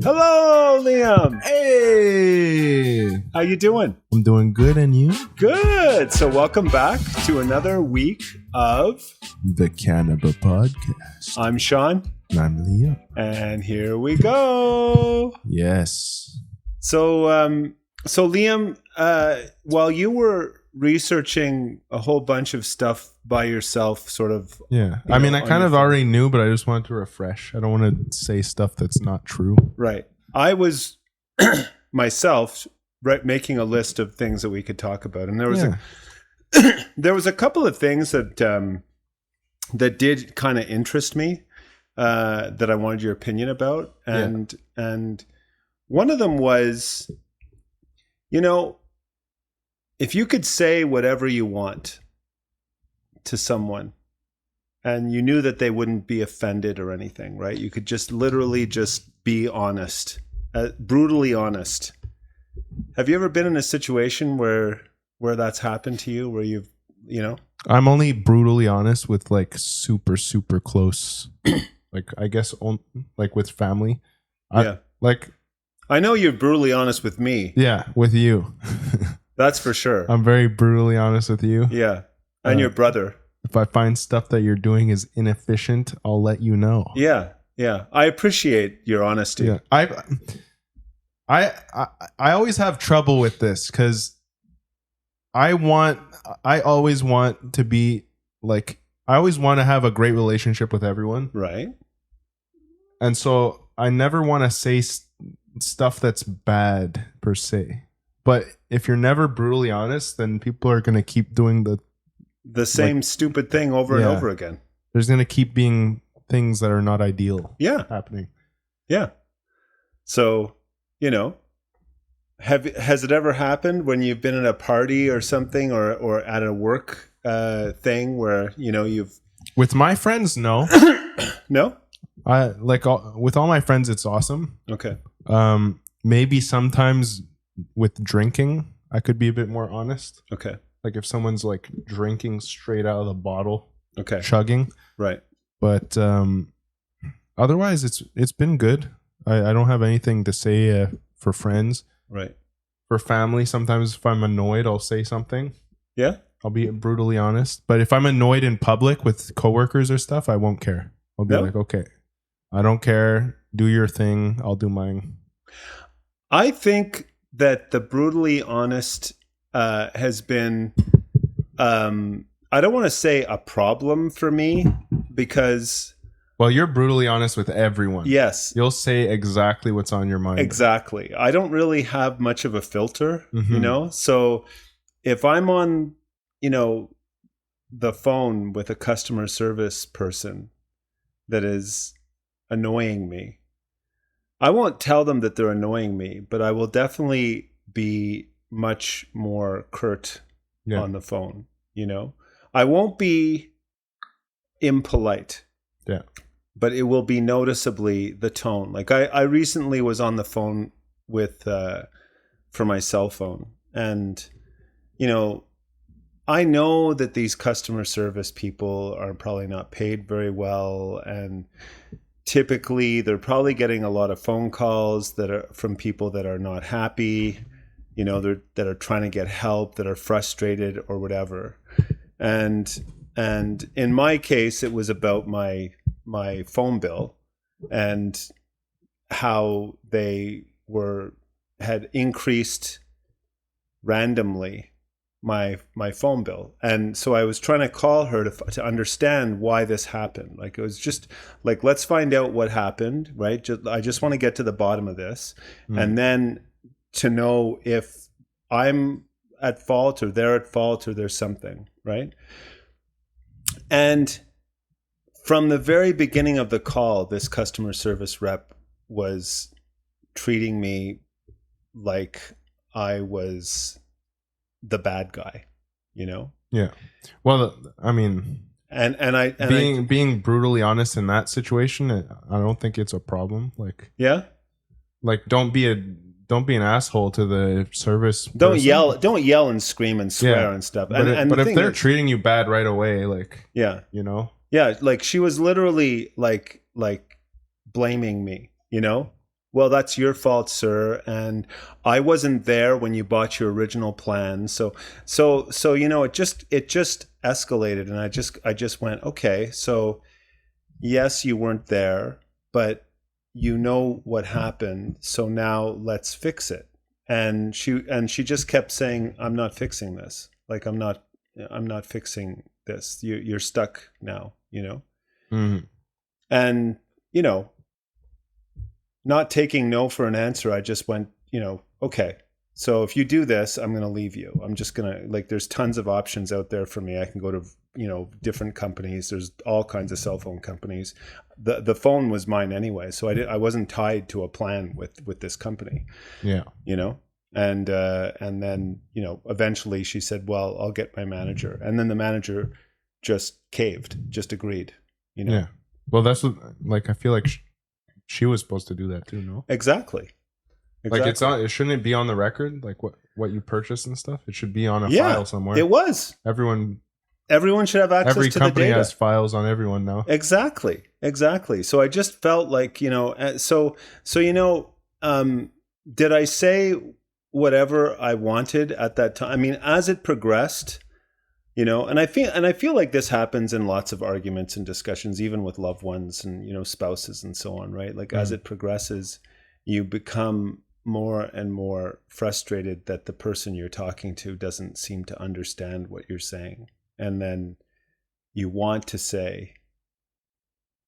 Hello, Liam. Hey, How you doing? I'm doing good, and you? Good. So welcome back to another week of The Cannabis Podcast. I'm Sean, And I'm Liam. and here we go. Yes. So Liam, while you were researching a whole bunch of stuff by yourself, sort of, Yeah. You I mean, know, I on kind your of phone. already knew, but I just wanted to refresh. I don't want to say stuff that's not true. right. I was myself making a list of things that we could talk about, and there was Yeah. there was a couple of things that that did kind of interest me that I wanted your opinion about, and one of them was, if you could say whatever you want to someone and you knew that they wouldn't be offended or anything, right? You could just literally just be honest, brutally honest. Have you ever been in a situation where that's happened to you, where you've, I'm only brutally honest with like super, super close, like I guess like with family. yeah. I know you're brutally honest with me. Yeah, with you. That's for sure. I'm very brutally honest with you. Yeah. And your brother. If I find stuff that you're doing is inefficient, I'll let you know. Yeah. Yeah. I appreciate your honesty. Yeah. I always have trouble with this because I always want to be like, I always want to have a great relationship with everyone. Right. And so I never want to say stuff that's bad per se. But if you're never brutally honest, then people are going to keep doing the same stupid thing over and over again. There's going to keep being things that are not ideal happening. Yeah. So, has it ever happened when you've been at a party or something or at a work thing where, you've... With my friends, no. No? With all my friends, it's awesome. Okay. Maybe sometimes with drinking, I could be a bit more honest. Okay. Like if someone's like drinking straight out of the bottle, okay, chugging. Right. But otherwise, it's been good. I don't have anything to say for friends. Right. For family, sometimes if I'm annoyed, I'll say something. Yeah. I'll be brutally honest. But if I'm annoyed in public with coworkers or stuff, I won't care. I'll be like, okay, I don't care. Do your thing. I'll do mine. I think that the brutally honest has been, I don't want to say a problem for me because... Well, you're brutally honest with everyone. Yes. You'll say exactly what's on your mind. Exactly. I don't really have much of a filter, So if I'm on, the phone with a customer service person that is annoying me, I won't tell them that they're annoying me, but I will definitely be much more curt on the phone, I won't be impolite. Yeah. But it will be noticeably the tone. Like I recently was on the phone with for my cell phone, and I know that these customer service people are probably not paid very well, and typically they're probably getting a lot of phone calls that are from people that are not happy, that are trying to get help, that are frustrated or whatever. And in my case, it was about my phone bill and how they had increased randomly my phone bill. And so I was trying to call her to understand why this happened. Like, it was just like, let's find out what happened, right? I just want to get to the bottom of this. And then to know if I'm at fault or they're at fault or there's something, right? And from the very beginning of the call, this customer service rep was treating me like I was the bad guy, Yeah. Well, I mean, being brutally honest in that situation, I don't think it's a problem. Like, don't be an asshole to the service. Don't yell and scream and swear and stuff. But if they're treating you bad right away, like, like she was literally like blaming me, Well, that's your fault, sir. And I wasn't there when you bought your original plan. So, it just escalated. And I just went, okay, so yes, you weren't there, but you know what happened. So now let's fix it. And she just kept saying, I'm not fixing this. Like, I'm not fixing this. You're stuck now, Mm-hmm. And, not taking no for an answer, I just went, okay, so if you do this, I'm going to leave you. I'm just going to, there's tons of options out there for me. I can go to, different companies. There's all kinds of cell phone companies. The phone was mine anyway. So I wasn't tied to a plan with this company. Yeah. And then, eventually she said, well, I'll get my manager. And then the manager just caved, just agreed, Yeah. Well, that's what, I feel like she was supposed to do that too, no? Exactly. It shouldn't it be on the record, what you purchased and stuff? It should be on a file somewhere. It was. Everyone should have access to the data. Every company has files on everyone now. Exactly. So I just felt like, did I say whatever I wanted at that time? I mean, as it progressed, and I feel like this happens in lots of arguments and discussions, even with loved ones and, spouses and so on, right? As it progresses, you become more and more frustrated that the person you're talking to doesn't seem to understand what you're saying. And then you want to say,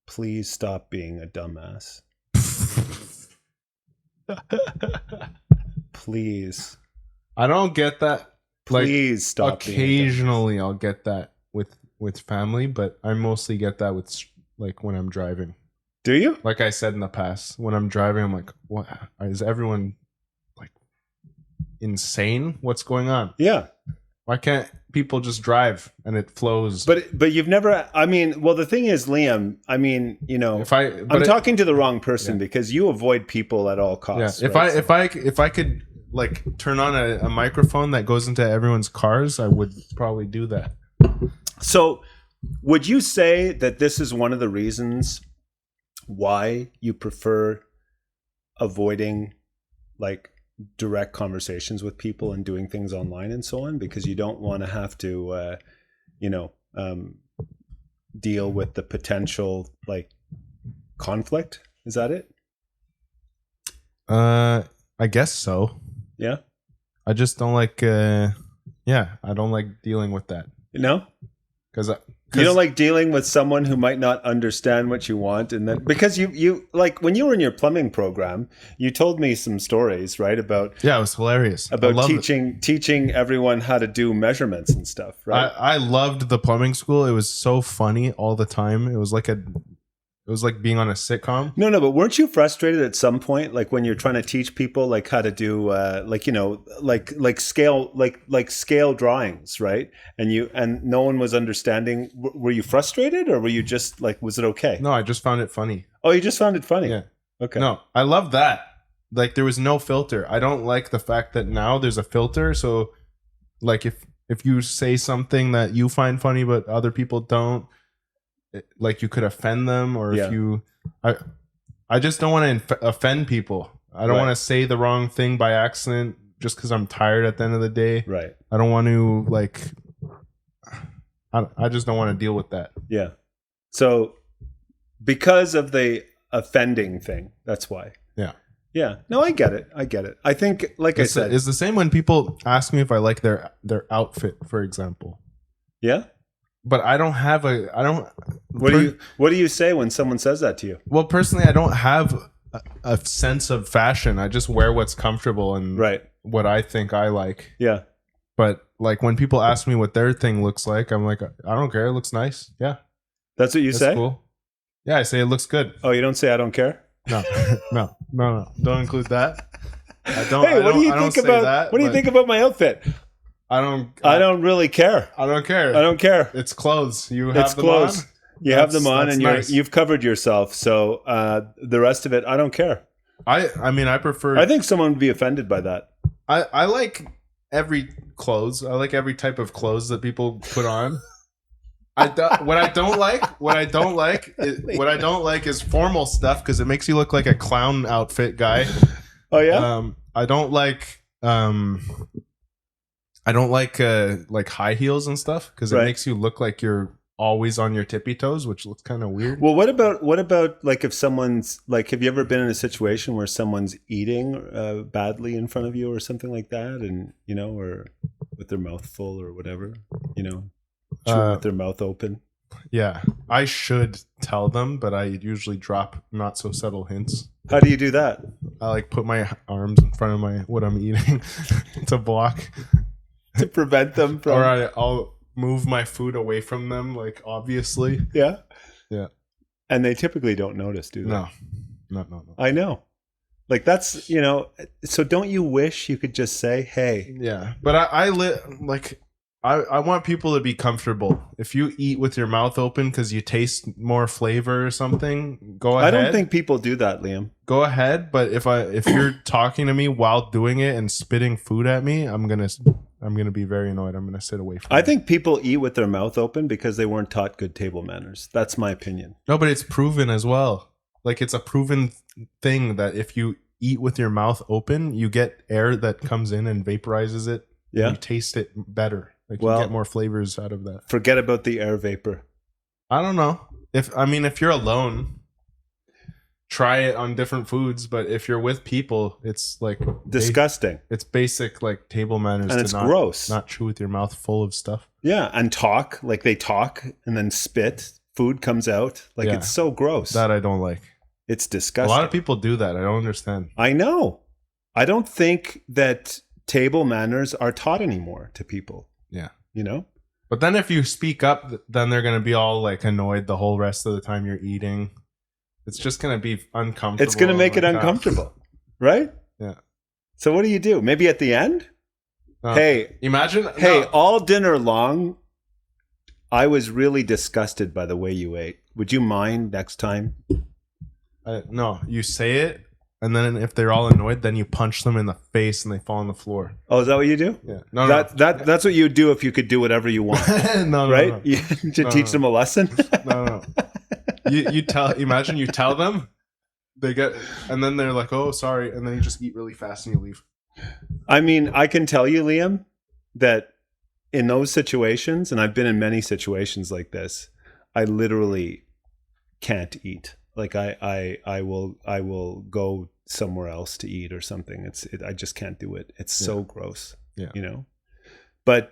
please stop being a dumbass. Please. I don't get that. Please stop. Occasionally I'll get that with family, but I mostly get that with when I'm driving. Do you? Like I said in the past, when I'm driving, I'm like, what is everyone insane? What's going on? Yeah. Why can't people just drive and it flows? But you've never, the thing is, Liam, I'm talking to the wrong person because you avoid people at all costs. Yeah. If I could turn on a microphone that goes into everyone's cars, I would probably do that. So would you say that this is one of the reasons why you prefer avoiding direct conversations with people and doing things online and so on, because you don't want to have to deal with the potential conflict? Is that it? I guess so. Yeah. I just don't like I don't like dealing with that. No? Because you don't like dealing with someone who might not understand what you want, and then because you when you were in your plumbing program, you told me some stories, right? About it was hilarious. About teaching everyone how to do measurements and stuff, right? I loved the plumbing school. It was so funny all the time. It was like being on a sitcom. No, but weren't you frustrated at some point, when you're trying to teach people how to do scale drawings, right? And no one was understanding. Were you frustrated, or were you just was it okay? No, I just found it funny. Oh, you just found it funny. Yeah. Okay. No, I love that. There was no filter. I don't like the fact that now there's a filter. So if you say something that you find funny but other people don't, you could offend them, or if you I just don't want to offend people. I don't want to say the wrong thing by accident just because I'm tired at the end of the day. Right. I don't want to I just don't want to deal with that. Yeah. So because of the offending thing, that's why. Yeah. Yeah. No, I get it. I think, I said, it's the same when people ask me if I like their outfit, for example. Yeah. But I don't have What do you say when someone says that to you? Well, personally, I don't have a sense of fashion. I just wear what's comfortable and what I think I like. Yeah. But when people ask me what their thing looks like, I'm like, I don't care. It looks nice. Yeah. That's what you say? Cool. Yeah, I say it looks good. Oh, you don't say I don't care? No. No. Don't include that. I don't. Hey, what do you think about that? What do you think about my outfit? I don't really care. I don't care. I don't care. It's clothes. You have them on. You have them on, and you've covered yourself. So the rest of it, I don't care. I prefer. I think someone would be offended by that. I like every clothes. I like every type of clothes that people put on. What I don't like is formal stuff because it makes you look like a clown outfit guy. Oh yeah. I don't like like high heels and stuff because it makes you look like you're always on your tippy toes, which looks kind of weird. Well, what about like if someone's like, have you ever been in a situation where someone's eating badly in front of you or something like that, and or with their mouth full or whatever, chewing with their mouth open? Yeah, I should tell them, but I usually drop not so subtle hints. How do you do that? I like put my arms in front of what I'm eating to block, to prevent them from. Or I'll move my food away from them, like obviously. Yeah. And they typically don't notice, do they? No. I know. Like that's so don't you wish you could just say, hey? Yeah, but I want people to be comfortable. If you eat with your mouth open because you taste more flavor or something, go ahead. I don't think people do that, Liam. Go ahead, but if you're talking to me while doing it and spitting food at me, I'm gonna be very annoyed. I'm gonna sit away from. I think people eat with their mouth open because they weren't taught good table manners. That's my opinion. No, but it's proven as well. Like it's a proven thing that if you eat with your mouth open, you get air that comes in and vaporizes it. Yeah, you taste it better. Like you get more flavors out of that. Forget about the air vapor. I don't know. If you're alone, try it on different foods. But if you're with people, it's like disgusting. It's basic like table manners, and it's gross. Not chew with your mouth full of stuff. Yeah, and talk like they talk and then spit. Food comes out like it's so gross. That I don't like. It's disgusting. A lot of people do that. I don't understand. I know. I don't think that table manners are taught anymore to people. Yeah. But then if you speak up, then they're going to be all like annoyed the whole rest of the time you're eating. It's just going to be uncomfortable. It's going to make it uncomfortable. Right? Yeah. So what do you do? Maybe at the end? Hey. Imagine. Hey, all dinner long, I was really disgusted by the way you ate. Would you mind next time? No, you say it. And then if they're all annoyed, then you punch them in the face and they fall on the floor. Oh, is that what you do? Yeah. That's what you would do if you could do whatever you want. Right? To teach them a lesson? No. Imagine you tell them, and then they're like, oh, sorry. And then you just eat really fast and you leave. I mean, I can tell you, Liam, that in those situations, and I've been in many situations like this, I literally can't eat. Like I will go somewhere else to eat or something. I just can't do it. It's so gross. Yeah. But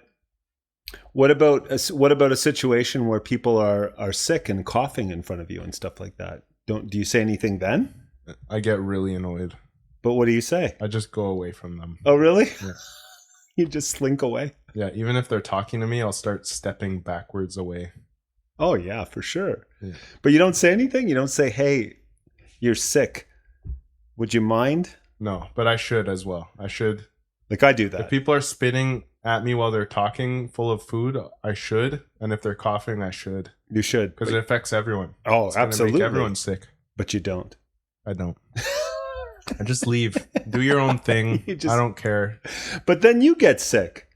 what about a situation where people are sick and coughing in front of you and stuff like that? Do you say anything then? I get really annoyed. But what do you say? I just go away from them. Oh, really? Yeah. You just slink away? Yeah, even if they're talking to me, I'll start stepping backwards away. Oh, yeah, for sure. Yeah. But you don't say anything? You don't say, hey, you're sick. Would you mind? No, but I should as well. I should. Like I do that. If people are spitting at me while they're talking full of food, I should. And if they're coughing, I should. You should. Because it affects everyone. Oh, it's absolutely. Make everyone sick. But you don't. I don't. I just leave. Do your own thing. I don't care. But then you get sick.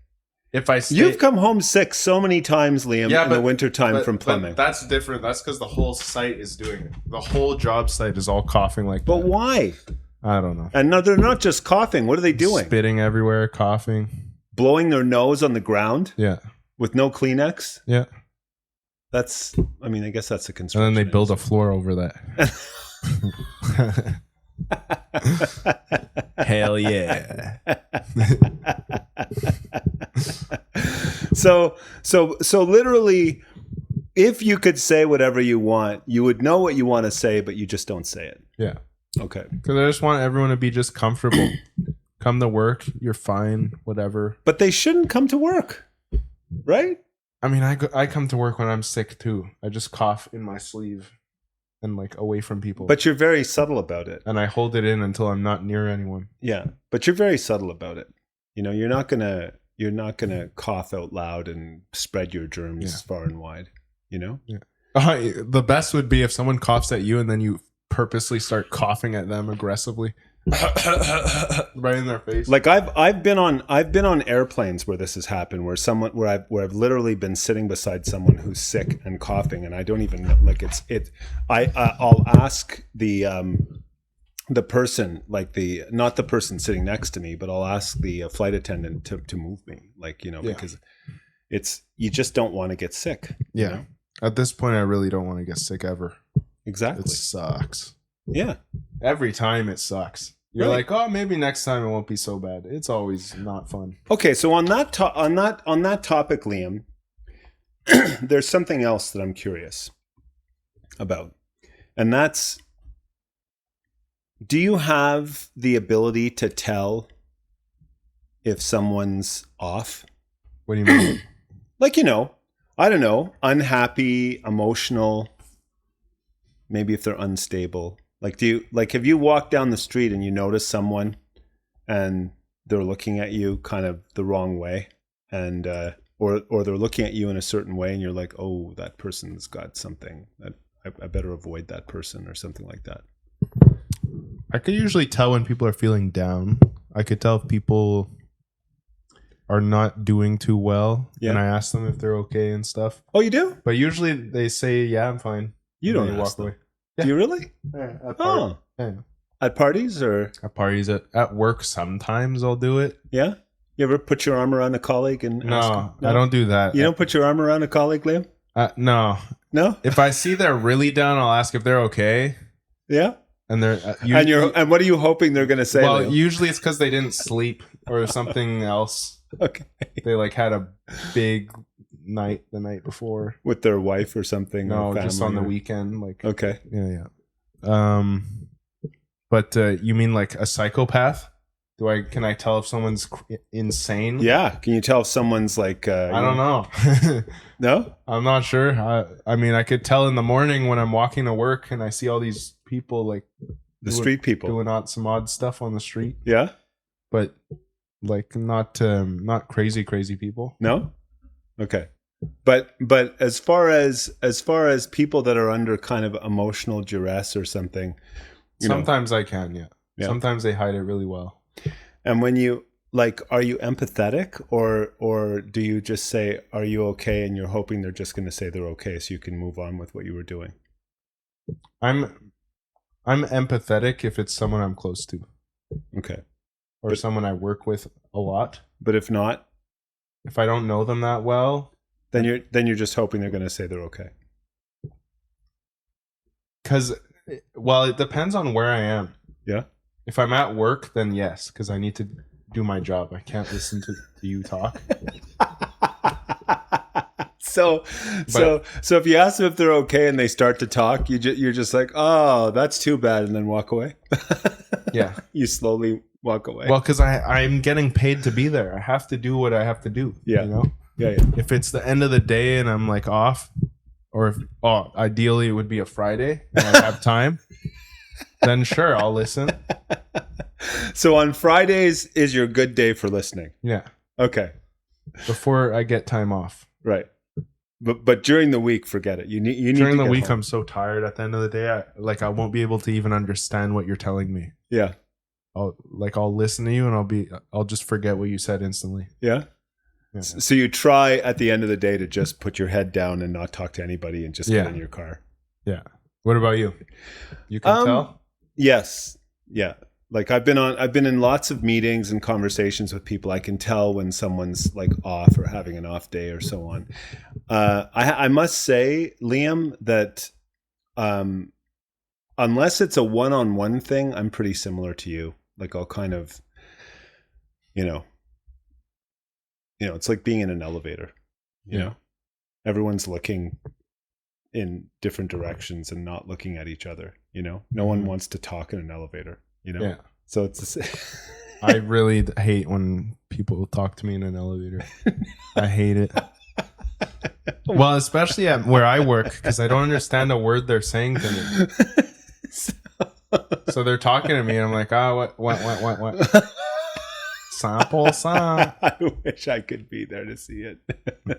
If I You've come home sick so many times, Liam, in the wintertime from plumbing. But that's different. That's because the whole site is doing it. The whole job site is all coughing like that. But why? I don't know. And no, they're not just coughing. What are they doing? Spitting everywhere, coughing. Blowing their nose on the ground? Yeah. With no Kleenex? Yeah. I guess that's a construction. And then they build a floor over that. Hell yeah. So literally, if you could say whatever you want, you would know what you want to say, but you just don't say it. Yeah. Okay. Because I just want everyone to be just comfortable. Come to work, you're fine, whatever. But they shouldn't come to work, right? I mean, I come to work when I'm sick too. I just cough in my sleeve and like away from people. But you're very subtle about it. And I hold it in until I'm not near anyone. Yeah, but you're very subtle about it. You're not gonna cough out loud and spread your germs far and wide. Yeah. The best would be if someone coughs at you and then you purposely start coughing at them aggressively. Right in their face. Like I've been on airplanes where this has happened, where I've literally been sitting beside someone who's sick and coughing, and I don't even know, like I'll ask the person, like not the person sitting next to me, but I'll ask the flight attendant to move me, like, you know, because you just don't want to get sick. Yeah. You know? At this point, I really don't want to get sick ever. Exactly. It sucks. Yeah. Every time it sucks. You're like, oh, maybe next time it won't be so bad. It's always not fun. Okay, so on that topic, Liam, there's something else that I'm curious about, and that's, do you have the ability to tell if someone's off? What do you mean? Like, you know, I don't know, unhappy, emotional, maybe if they're unstable. Like, have you walked down the street and you notice someone and they're looking at you kind of the wrong way, and or they're looking at you in a certain way, and you're like, oh, that person's got something, I better avoid that person, or something like that? I could usually tell when people are feeling down. I could tell if people are not doing too well, and I ask them if they're okay and stuff. Oh, you do? But usually they say, yeah, I'm fine. You don't walk away. Yeah. Do you really? Yeah, at parties, or at parties, at work sometimes I'll do it. Yeah. You ever put your arm around a colleague and no, I don't do that. You don't put your arm around a colleague, Liam? No. If I see they're really down, I'll ask if they're okay. Yeah. And they're and what are you hoping they're going to say? Well, usually it's because they didn't sleep or something else. Okay. They like had a big night the night before with their wife or something. No, just on the weekend. Like, okay. Yeah. But you mean like a psychopath? Can I tell if someone's insane? Yeah. Can you tell if someone's like I don't know. No? I'm not sure. I mean, I could tell in the morning when I'm walking to work and I see all these people, like street people doing some odd stuff on the street. Yeah. But like not crazy people. No? Okay. But as far as people that are under kind of emotional duress or something, sometimes I can, yeah. Sometimes they hide it really well. And when you, like, are you empathetic, or do you just say, are you okay, and you're hoping they're just going to say they're okay so you can move on with what you were doing? I'm empathetic if it's someone I'm close to. Okay. Or someone I work with a lot. But if not, if I don't know them that well, then you're just hoping they're going to say they're okay. Because, well, it depends on where I am. Yeah. If I'm at work, then yes, because I need to do my job. I can't listen to you talk. So if you ask them if they're okay and they start to talk, you're just like, oh, that's too bad, and then walk away. Yeah. You slowly walk away. Well, because I'm getting paid to be there. I have to do what I have to do. Yeah. You know? Yeah. If it's the end of the day and I'm like off, or ideally it would be a Friday and I have time, then sure, I'll listen. So on Fridays is your good day for listening? Yeah. Okay. Before I get time off. Right. But during the week, forget it. You need during the week home. I'm so tired at the end of the day. I won't be able to even understand what you're telling me. Yeah. I'll listen to you and I'll just forget what you said instantly. Yeah. So you try at the end of the day to just put your head down and not talk to anybody and just get in your car. Yeah. What about you? You can tell? Yes. Yeah. Like I've been in lots of meetings and conversations with people. I can tell when someone's like off or having an off day or so on. I must say, Liam, that unless it's a one-on-one thing, I'm pretty similar to you. Like I'll kind of, it's like being in an elevator. You know, everyone's looking in different directions and not looking at each other. You know, no one wants to talk in an elevator. You know, yeah. So it's. I really hate when people talk to me in an elevator. I hate it. Well, especially at where I work, because I don't understand a word they're saying to me. So they're talking to me, and I'm like, what? Sample some. I wish I could be there to see it.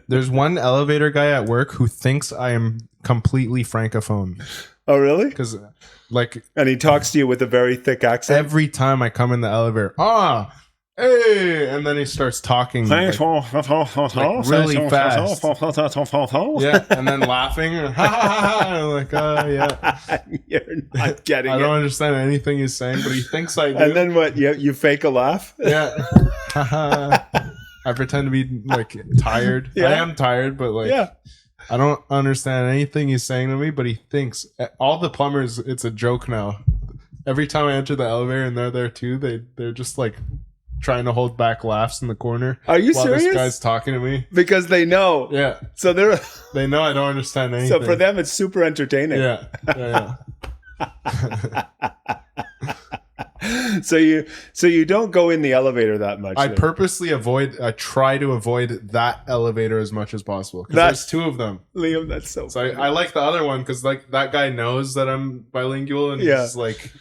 There's one elevator guy at work who thinks I am completely francophone. Oh, really? Because, like... And he talks to you with a very thick accent? Every time I come in the elevator, hey! And then he starts talking like really fast. Yeah, and then laughing. I'm like, yeah. You're not getting it. I don't understand anything he's saying, but he thinks I do. And then what? You fake a laugh? Yeah. I pretend to be like tired. Yeah. I am tired, but like... Yeah. I don't understand anything he's saying to me, but he thinks all the plumbers, it's a joke now. Every time I enter the elevator and they're there too, they're just like trying to hold back laughs in the corner. Are you serious? This guy's talking to me. Because they know. Yeah. So they know I don't understand anything. So for them it's super entertaining. Yeah. So you don't go in the elevator that much. I purposely try to avoid that elevator as much as possible. Because there's two of them. Liam, that's so funny. I like the other one because like that guy knows that I'm bilingual and he's like,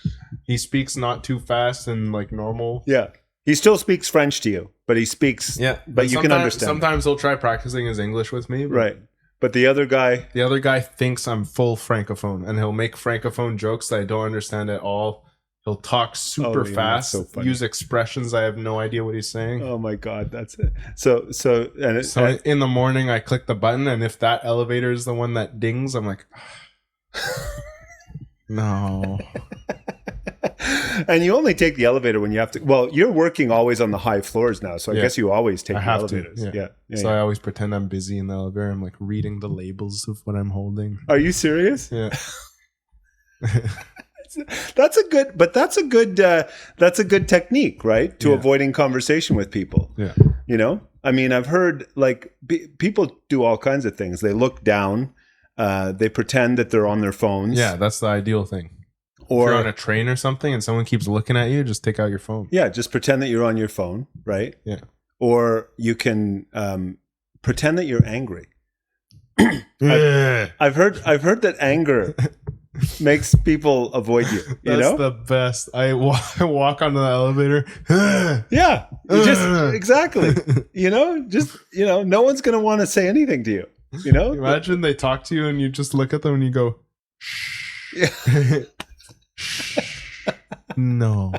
he speaks not too fast and like normal. Yeah. He still speaks French to you, but he speaks, but you can understand. Sometimes he'll try practicing his English with me. Right. But the other guy thinks I'm full Francophone and he'll make Francophone jokes that I don't understand at all. He'll talk super fast, so use expressions I have no idea what he's saying. Oh my God, that's it. So in the morning I click the button, and if that elevator is the one that dings, I'm like, no. And you only take the elevator when you have to. Well, you're working always on the high floors now, so I guess you always take the elevators. Yeah. So I always pretend I'm busy in the elevator. I'm like reading the labels of what I'm holding. Are you serious? Yeah. That's a good technique, right? To avoiding conversation with people. Yeah. You know, I mean, I've heard like people do all kinds of things. They look down, they pretend that they're on their phones. Yeah, that's the ideal thing. Or if you're on a train or something and someone keeps looking at you, just take out your phone. Yeah, just pretend that you're on your phone, right? Yeah. Or you can pretend that you're angry. I've heard that anger makes people avoid you. That's the best. I walk onto the elevator. Yeah, exactly. No one's gonna want to say anything to you. You know, imagine they talk to you and you just look at them and you go, shh. No.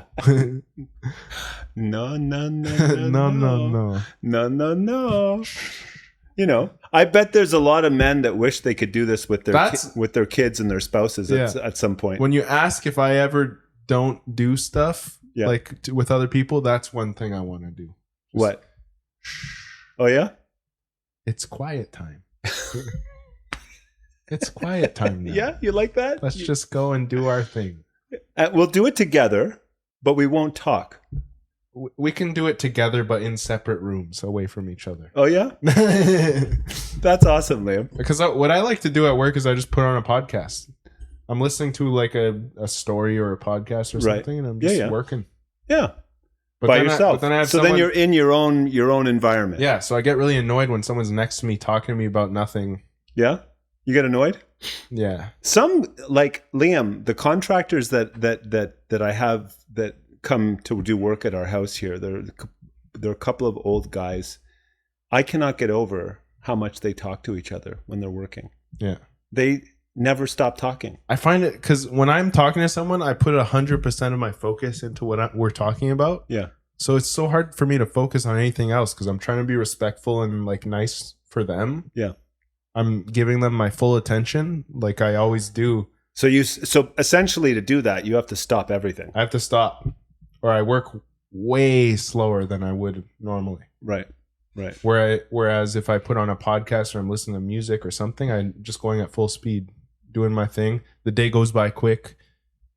No. You know, I bet there's a lot of men that wish they could do this with their kids and their spouses at some point. When you ask if I ever don't do stuff with other people, that's one thing I want to do. What? Oh yeah? It's quiet time. It's quiet time now. Yeah, you like that? Let's just go and do our thing. We'll do it together, but we won't talk. We can do it together, but in separate rooms, away from each other. Oh, yeah? That's awesome, Liam. Because what I like to do at work is I just put on a podcast. I'm listening to like a story or a podcast or something, and I'm just working. Yeah. But by yourself. Then you're in your own environment. Yeah, so I get really annoyed when someone's next to me talking to me about nothing. Yeah? You get annoyed? Yeah. Some, like Liam, the contractors that I have that come to do work at our house here, they're a couple of old guys. I cannot get over how much they talk to each other when they're working. Yeah. They never stop talking. I find it because when I'm talking to someone, I put 100% of my focus into what we're talking about. Yeah. So it's so hard for me to focus on anything else because I'm trying to be respectful and like nice for them. Yeah. I'm giving them my full attention like I always do. So essentially to do that, you have to stop everything. I have to stop, or I work way slower than I would normally. Right. Whereas if I put on a podcast or I'm listening to music or something, I'm just going at full speed, doing my thing. The day goes by quick.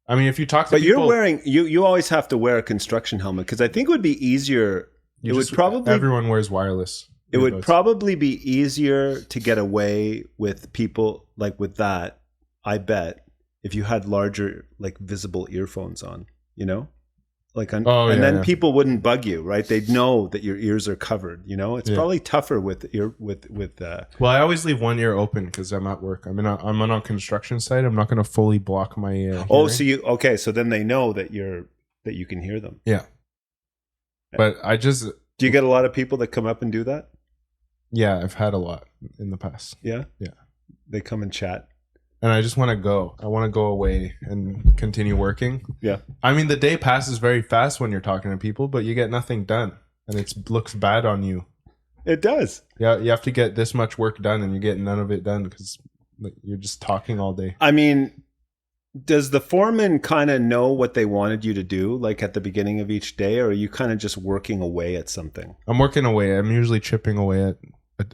I mean, if you talk to people... But you're wearing... You always have to wear a construction helmet because I think it would be easier... Everyone wears wireless. It would probably be easier to get away with people like with that, I bet, if you had larger, like visible earphones on, you know? Then people wouldn't bug you, right? They'd know that your ears are covered, you know? It's probably tougher with Well, I always leave one ear open because I'm at work. I'm on a construction site. I'm not going to fully block my hearing. So then they know that you can hear them. Yeah. But do you get a lot of people that come up and do that? Yeah, I've had a lot in the past. Yeah? Yeah. They come and chat. and I just want to go. I want to go away and continue working. Yeah. I mean, the day passes very fast when you're talking to people, but you get nothing done, and it looks bad on you. It does. Yeah, you have to get this much work done, and you get none of it done because you're just talking all day. I mean, does the foreman kind of know what they wanted you to do, like at the beginning of each day, or are you kind of just working away at something? I'm working away. I'm usually chipping away at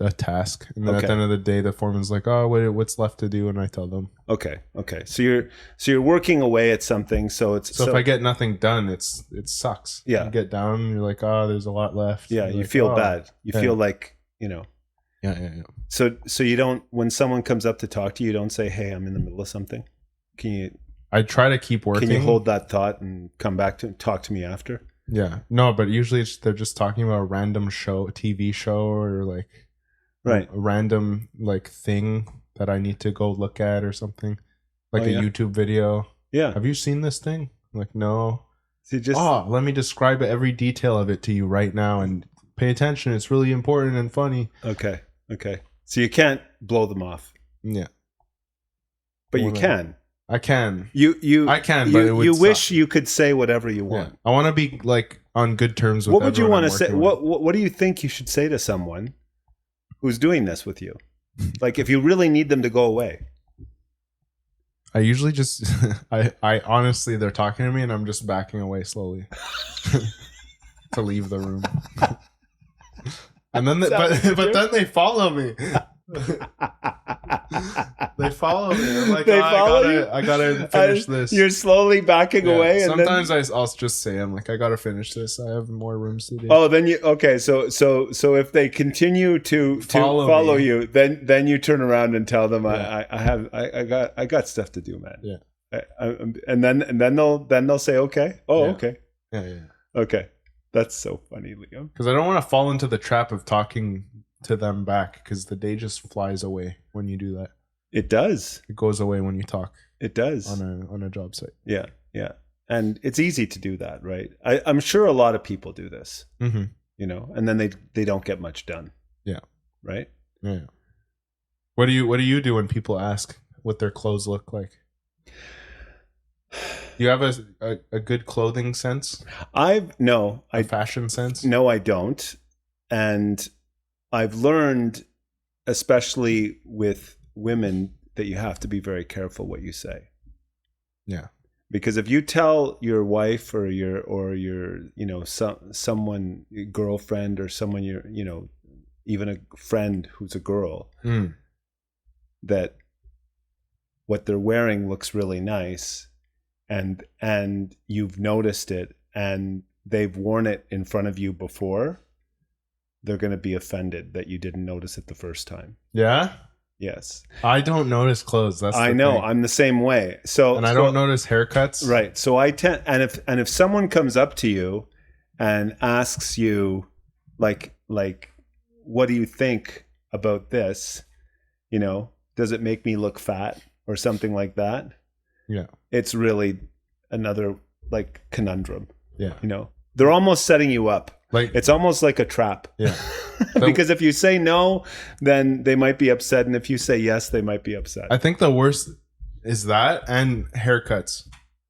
a task, and then at the end of the day, the foreman's like, "Oh, what's left to do?" And I tell them. Okay. So you're working away at something. So if I get nothing done, it sucks. Yeah. You get down, and you're like, "Oh, there's a lot left." Yeah, you feel bad. You feel like, you know. Yeah. So you don't, when someone comes up to talk to you, you don't say, "Hey, I'm in the middle of something." Can you? I try to keep working. Can you hold that thought and come back to talk to me after? Yeah. No, but usually they're just talking about a random show, a TV show, or like a random like thing that I need to go look at or something, like a YouTube video. Yeah. Have you seen this thing? I'm like, no. So let me describe every detail of it to you right now and pay attention. It's really important and funny. Okay. So you can't blow them off. Yeah. But you can. I can. I can, but you wish you could say whatever you want. Yeah. I want to be like on good terms with what would you want to say? What do you think you should say to someone who's doing this with you? Like if you really need them to go away. I usually just I honestly, they're talking to me and I'm just backing away slowly to leave the room. And then but then they follow me. They follow me. I'm like, I gotta finish this. You're slowly backing away, and sometimes I'll just say, I'm like, I gotta finish this. I have more rooms to do. Oh, then so if they continue to follow you, then you turn around and tell them, I got stuff to do, man. Yeah. And then they'll say, okay. Oh, yeah. okay. Yeah. Okay, that's so funny, Liam. Because I don't want to fall into the trap of talking to them back, because the day just flies away when you do that. It does. It goes away when you talk. It does on a job site. Yeah, and it's easy to do that, right? I'm sure a lot of people do this. Mm-hmm. You know, and then they don't get much done. Yeah. Right. Yeah. What do you do when people ask what their clothes look like? You have a good clothing sense? Fashion sense? No, I don't. And I've learned, especially with women, that you have to be very careful what you say. Yeah. Because if you tell your wife or your someone, your girlfriend or someone even a friend who's a girl, that what they're wearing looks really nice, and you've noticed it and they've worn it in front of you before, they're going to be offended that you didn't notice it the first time. Yeah? Yes. I don't notice clothes. I know. Thing. I'm the same way. I don't notice haircuts. Right. So I tend, and if someone comes up to you and asks you like what do you think about this? You know, does it make me look fat or something like that? Yeah. It's really another like conundrum. Yeah. You know, they're almost setting you up. Like it's almost like a trap. Yeah. Because if you say no, then they might be upset, and if you say yes, they might be upset. I think the worst is that and haircuts.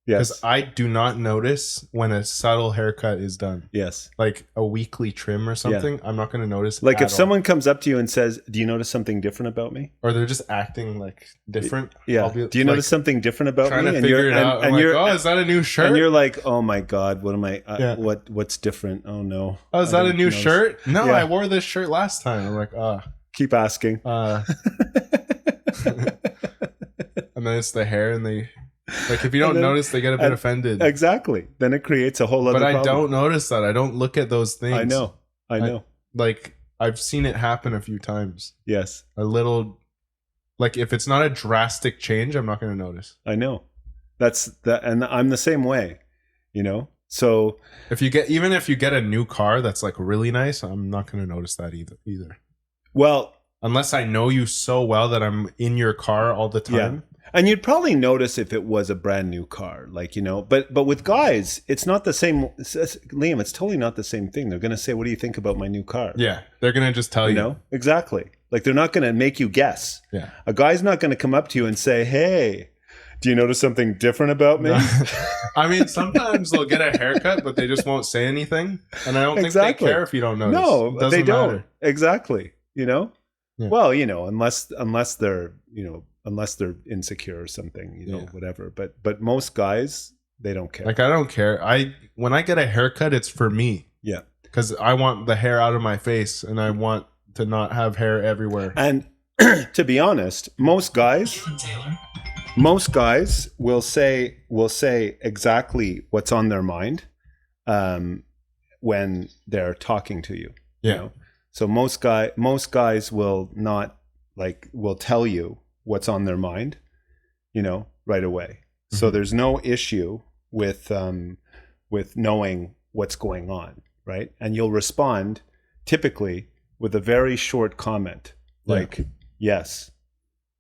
Yes. Because I do not notice when a subtle haircut is done. Yes. Like a weekly trim or something, I'm not going to notice. Like if someone comes up to you and says, "Do you notice something different about me?" Or they're just acting like different. Yeah. Do you notice something different about me? Trying to figure it out. And you're, is that a new shirt? And you're like, "Oh my God, what am I? What's different? Oh no. Oh, is that a new shirt? No, I wore this shirt last time." I'm like, keep asking. And then it's the hair, and they. Like if you don't notice, they get a bit offended. Exactly. Then it creates a whole other problem. But I don't notice that. I don't look at those things. I know. Like I've seen it happen a few times. Yes. A little, like if it's not a drastic change, I'm not going to notice. I know. And I'm the same way, you know? So if you get a new car that's like really nice, I'm not going to notice that either. Well, unless I know you so well that I'm in your car all the time. Yeah. And you'd probably notice if it was a brand new car, like, you know, but with guys, it's not the same. Liam, it's totally not the same thing. They're going to say, what do you think about my new car? Yeah. They're going to just tell you. know? Exactly. Like, they're not going to make you guess. Yeah. A guy's not going to come up to you and say, hey, do you notice something different about me? I mean, sometimes they'll get a haircut, but they just won't say anything. And I don't think they care if you don't notice. No, they don't. Matter. Exactly. You know? Yeah. Well, you know, unless they're, you know, unless they're insecure or something, you know, whatever. But most guys, they don't care. Like, I don't care. When I get a haircut, it's for me. Yeah. Because I want the hair out of my face and I want to not have hair everywhere. And to be honest, most guys will say exactly what's on their mind when they're talking to you. Yeah. You know? So most guys will not will tell you what's on their mind, you know, right away. Mm-hmm. So there's no issue with knowing what's going on, right? And you'll respond typically with a very short comment like yes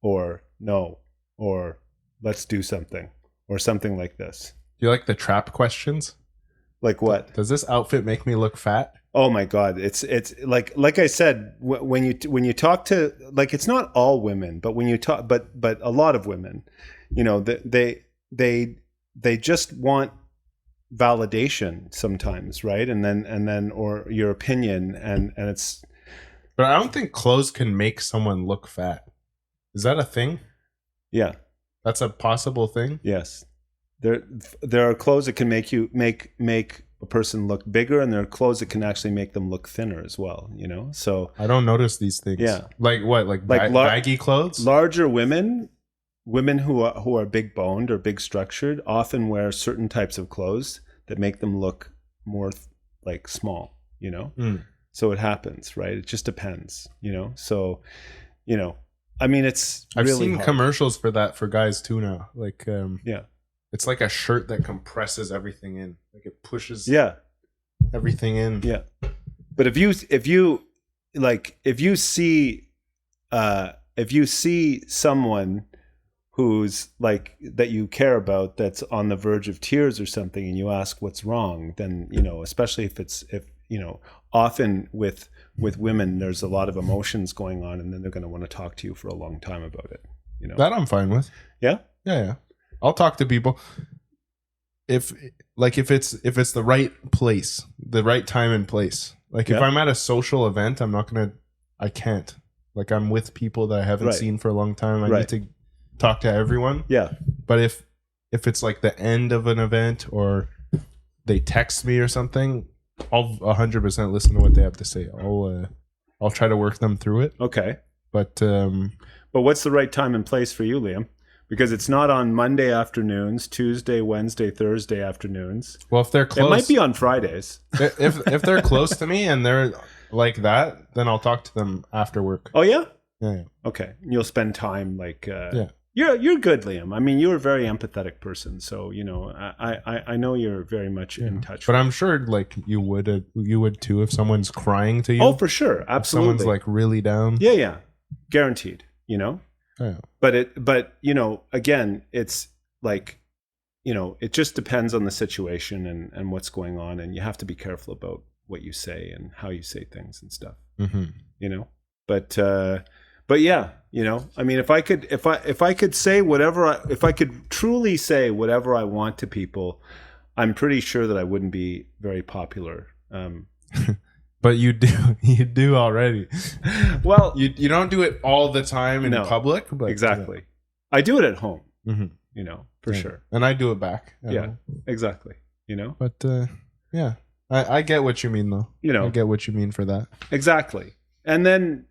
or no or let's do something or something like this. Do you like the trap questions? Like what? Does this outfit make me look fat? Oh my God. It's like I said, when you talk to, like, it's not all women, but when you talk, but a lot of women, you know, they just want validation sometimes. Right. And then, or your opinion and it's. But I don't think clothes can make someone look fat. Is that a thing? Yeah. That's a possible thing? Yes. There are clothes that can make a person look bigger, and there are clothes that can actually make them look thinner as well, you know? So I don't notice these things. Yeah. Like what? Like baggy clothes? Larger women who are big boned or big structured often wear certain types of clothes that make them look more like small, you know? So it happens, right? It just depends, you know? So, you know, I mean, I've really seen hard. Commercials for that for guys too now. Like, yeah. It's like a shirt that compresses everything in. Like it pushes everything in. Yeah. But if you see someone who's like that you care about that's on the verge of tears or something and you ask what's wrong, then, you know, especially if you know, often with women there's a lot of emotions going on and then they're going to want to talk to you for a long time about it, you know. That I'm fine with. Yeah? Yeah. I'll talk to people if it's the right place, the right time and place. Like if I'm at a social event, I can't. Like I'm with people that I haven't seen for a long time. I need to talk to everyone. Yeah. But if it's like the end of an event or they text me or something, I'll 100% listen to what they have to say. I'll try to work them through it. Okay. But what's the right time and place for you, Liam? Because it's not on Monday afternoons, Tuesday, Wednesday, Thursday afternoons. Well, if they're close, it might be on Fridays. if they're close to me and they're like that, then I'll talk to them after work. Oh yeah? Yeah. Okay. You'll spend time like You're good, Liam. I mean, you're a very empathetic person, so you know I know you're very much in touch. But I'm sure like you would too if someone's crying to you. Oh, for sure, absolutely. If someone's like really down. Yeah, guaranteed. You know. Yeah. But you know, again, it's like, you know, it just depends on the situation and what's going on, and you have to be careful about what you say and how you say things and stuff. Mm-hmm. You know, but yeah, you know, I mean, if I could say whatever, if I could truly say whatever I want to people, I'm pretty sure that I wouldn't be very popular. But you do already. Well, you don't do it all the time in public, but exactly. I do it at home, you know, for sure. And I do it back. Exactly. You know, but yeah, I get what you mean though. You know, I get what you mean for that. Exactly. And then,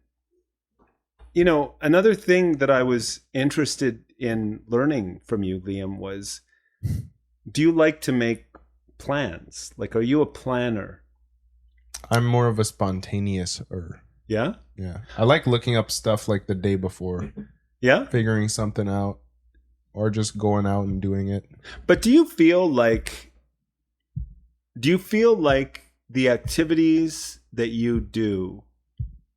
you know, another thing that I was interested in learning from you, Liam, was, do you like to make plans? Like, are you a planner? I'm more of a spontaneous. Yeah? Yeah. I like looking up stuff like the day before. Yeah? Figuring something out or just going out and doing it. But do you feel like the activities that you do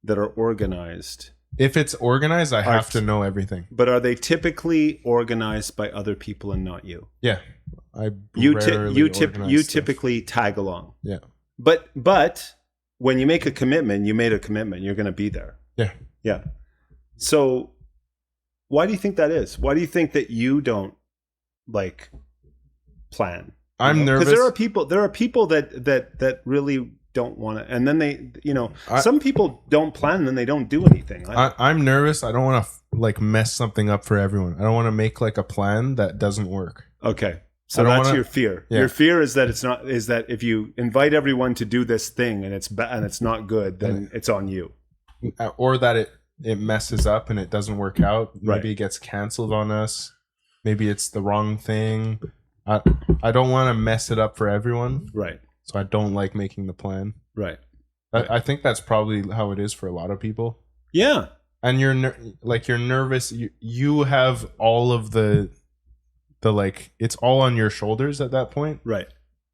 that are organized, If it's organized, I have to know everything. But are they typically organized by other people and not you? Yeah. You typically tag along. Yeah. But when you make a commitment, you're going to be there. Yeah. Yeah. So why do you think that is? Why do you think that you don't like plan? I'm nervous. Because there are people that really don't want to, and then they, some people don't plan and then they don't do anything. I'm nervous. I don't want to like mess something up for everyone. I don't want to make like a plan that doesn't work. Okay. So that's your fear. Yeah. Your fear is that is that if you invite everyone to do this thing and it's not good, then it's on you. Or that it messes up and it doesn't work out. Maybe it gets canceled on us. Maybe it's the wrong thing. I don't want to mess it up for everyone. Right. So I don't like making the plan. Right. I think that's probably how it is for a lot of people. Yeah. And you're nervous. You have all of the like, it's all on your shoulders at that point. Right.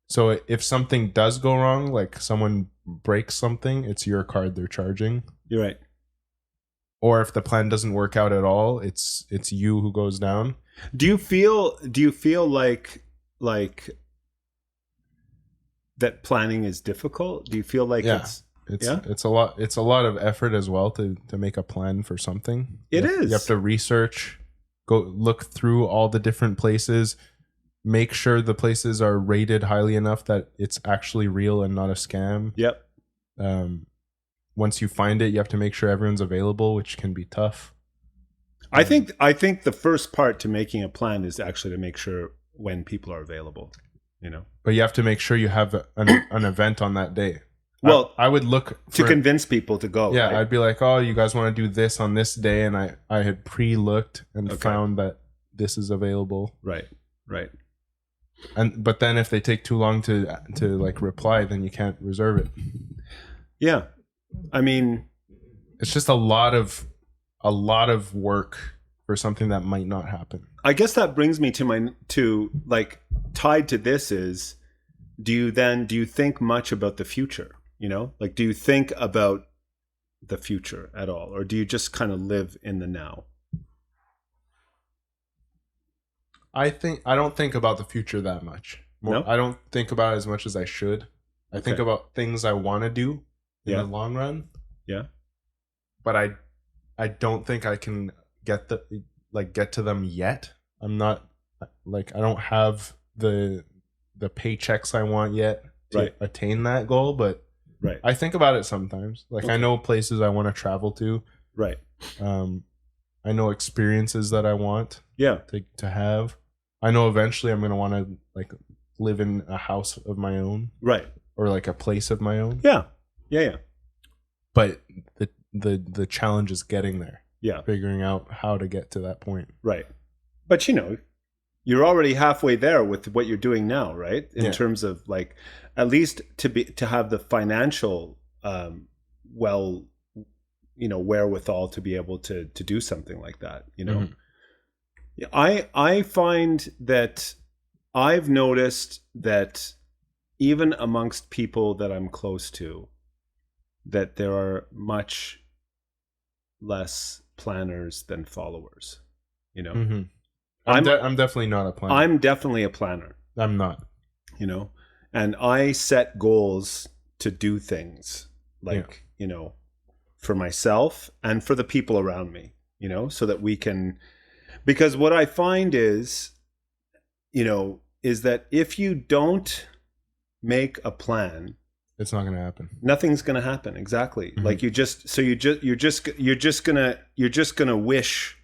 So if something does go wrong, like someone breaks something, it's your card they're charging. You're right. Or if the plan doesn't work out at all, it's you who goes down. Do you feel like that planning is difficult? Do you feel like it's a lot of effort as well to make a plan for something? It is. You have to research, go look through all the different places, make sure the places are rated highly enough that it's actually real and not a scam. Yep. Once you find it, you have to make sure everyone's available, which can be tough. I think the first part to making a plan is actually to make sure when people are available, But you have to make sure you have an event on that day. Well, I would look to convince people to go. Yeah, right? I'd be like, "Oh, you guys want to do this on this day?" And I had pre-looked and found that this is available. Right. Right. But then if they take too long to like reply, then you can't reserve it. Yeah. I mean, it's just a lot of work for something that might not happen. I guess that brings me to like tied to this is, do you think much about the future? Like, do you think about the future at all? Or do you just kind of live in the now? I don't think about the future that much. No? I don't think about it as much as I should. I think about things I want to do in the long run. Yeah. But I don't think I can get to them yet. I'm not like, I don't have the paychecks I want yet to attain that goal, but I think about it sometimes. Like, I know places I want to travel to. Right. I know experiences that I want to have. I know eventually I'm going to want to like live in a house of my own. Right. Or like a place of my own. Yeah. Yeah. Yeah. But the challenge is getting there. Yeah. Figuring out how to get to that point. Right. But you're already halfway there with what you're doing now, right? In terms of like, at least to have the financial wherewithal to be able to do something like that, Mm-hmm. I find that I've noticed that even amongst people that I'm close to, that there are much less planners than followers, Mm-hmm. I'm definitely not a planner. I'm definitely a planner. I'm not. And I set goals to do things like, for myself and for the people around me, so that we can, because what I find is that if you don't make a plan, it's not going to happen. Nothing's going to happen. Exactly. Mm-hmm. Like you're just going to wish,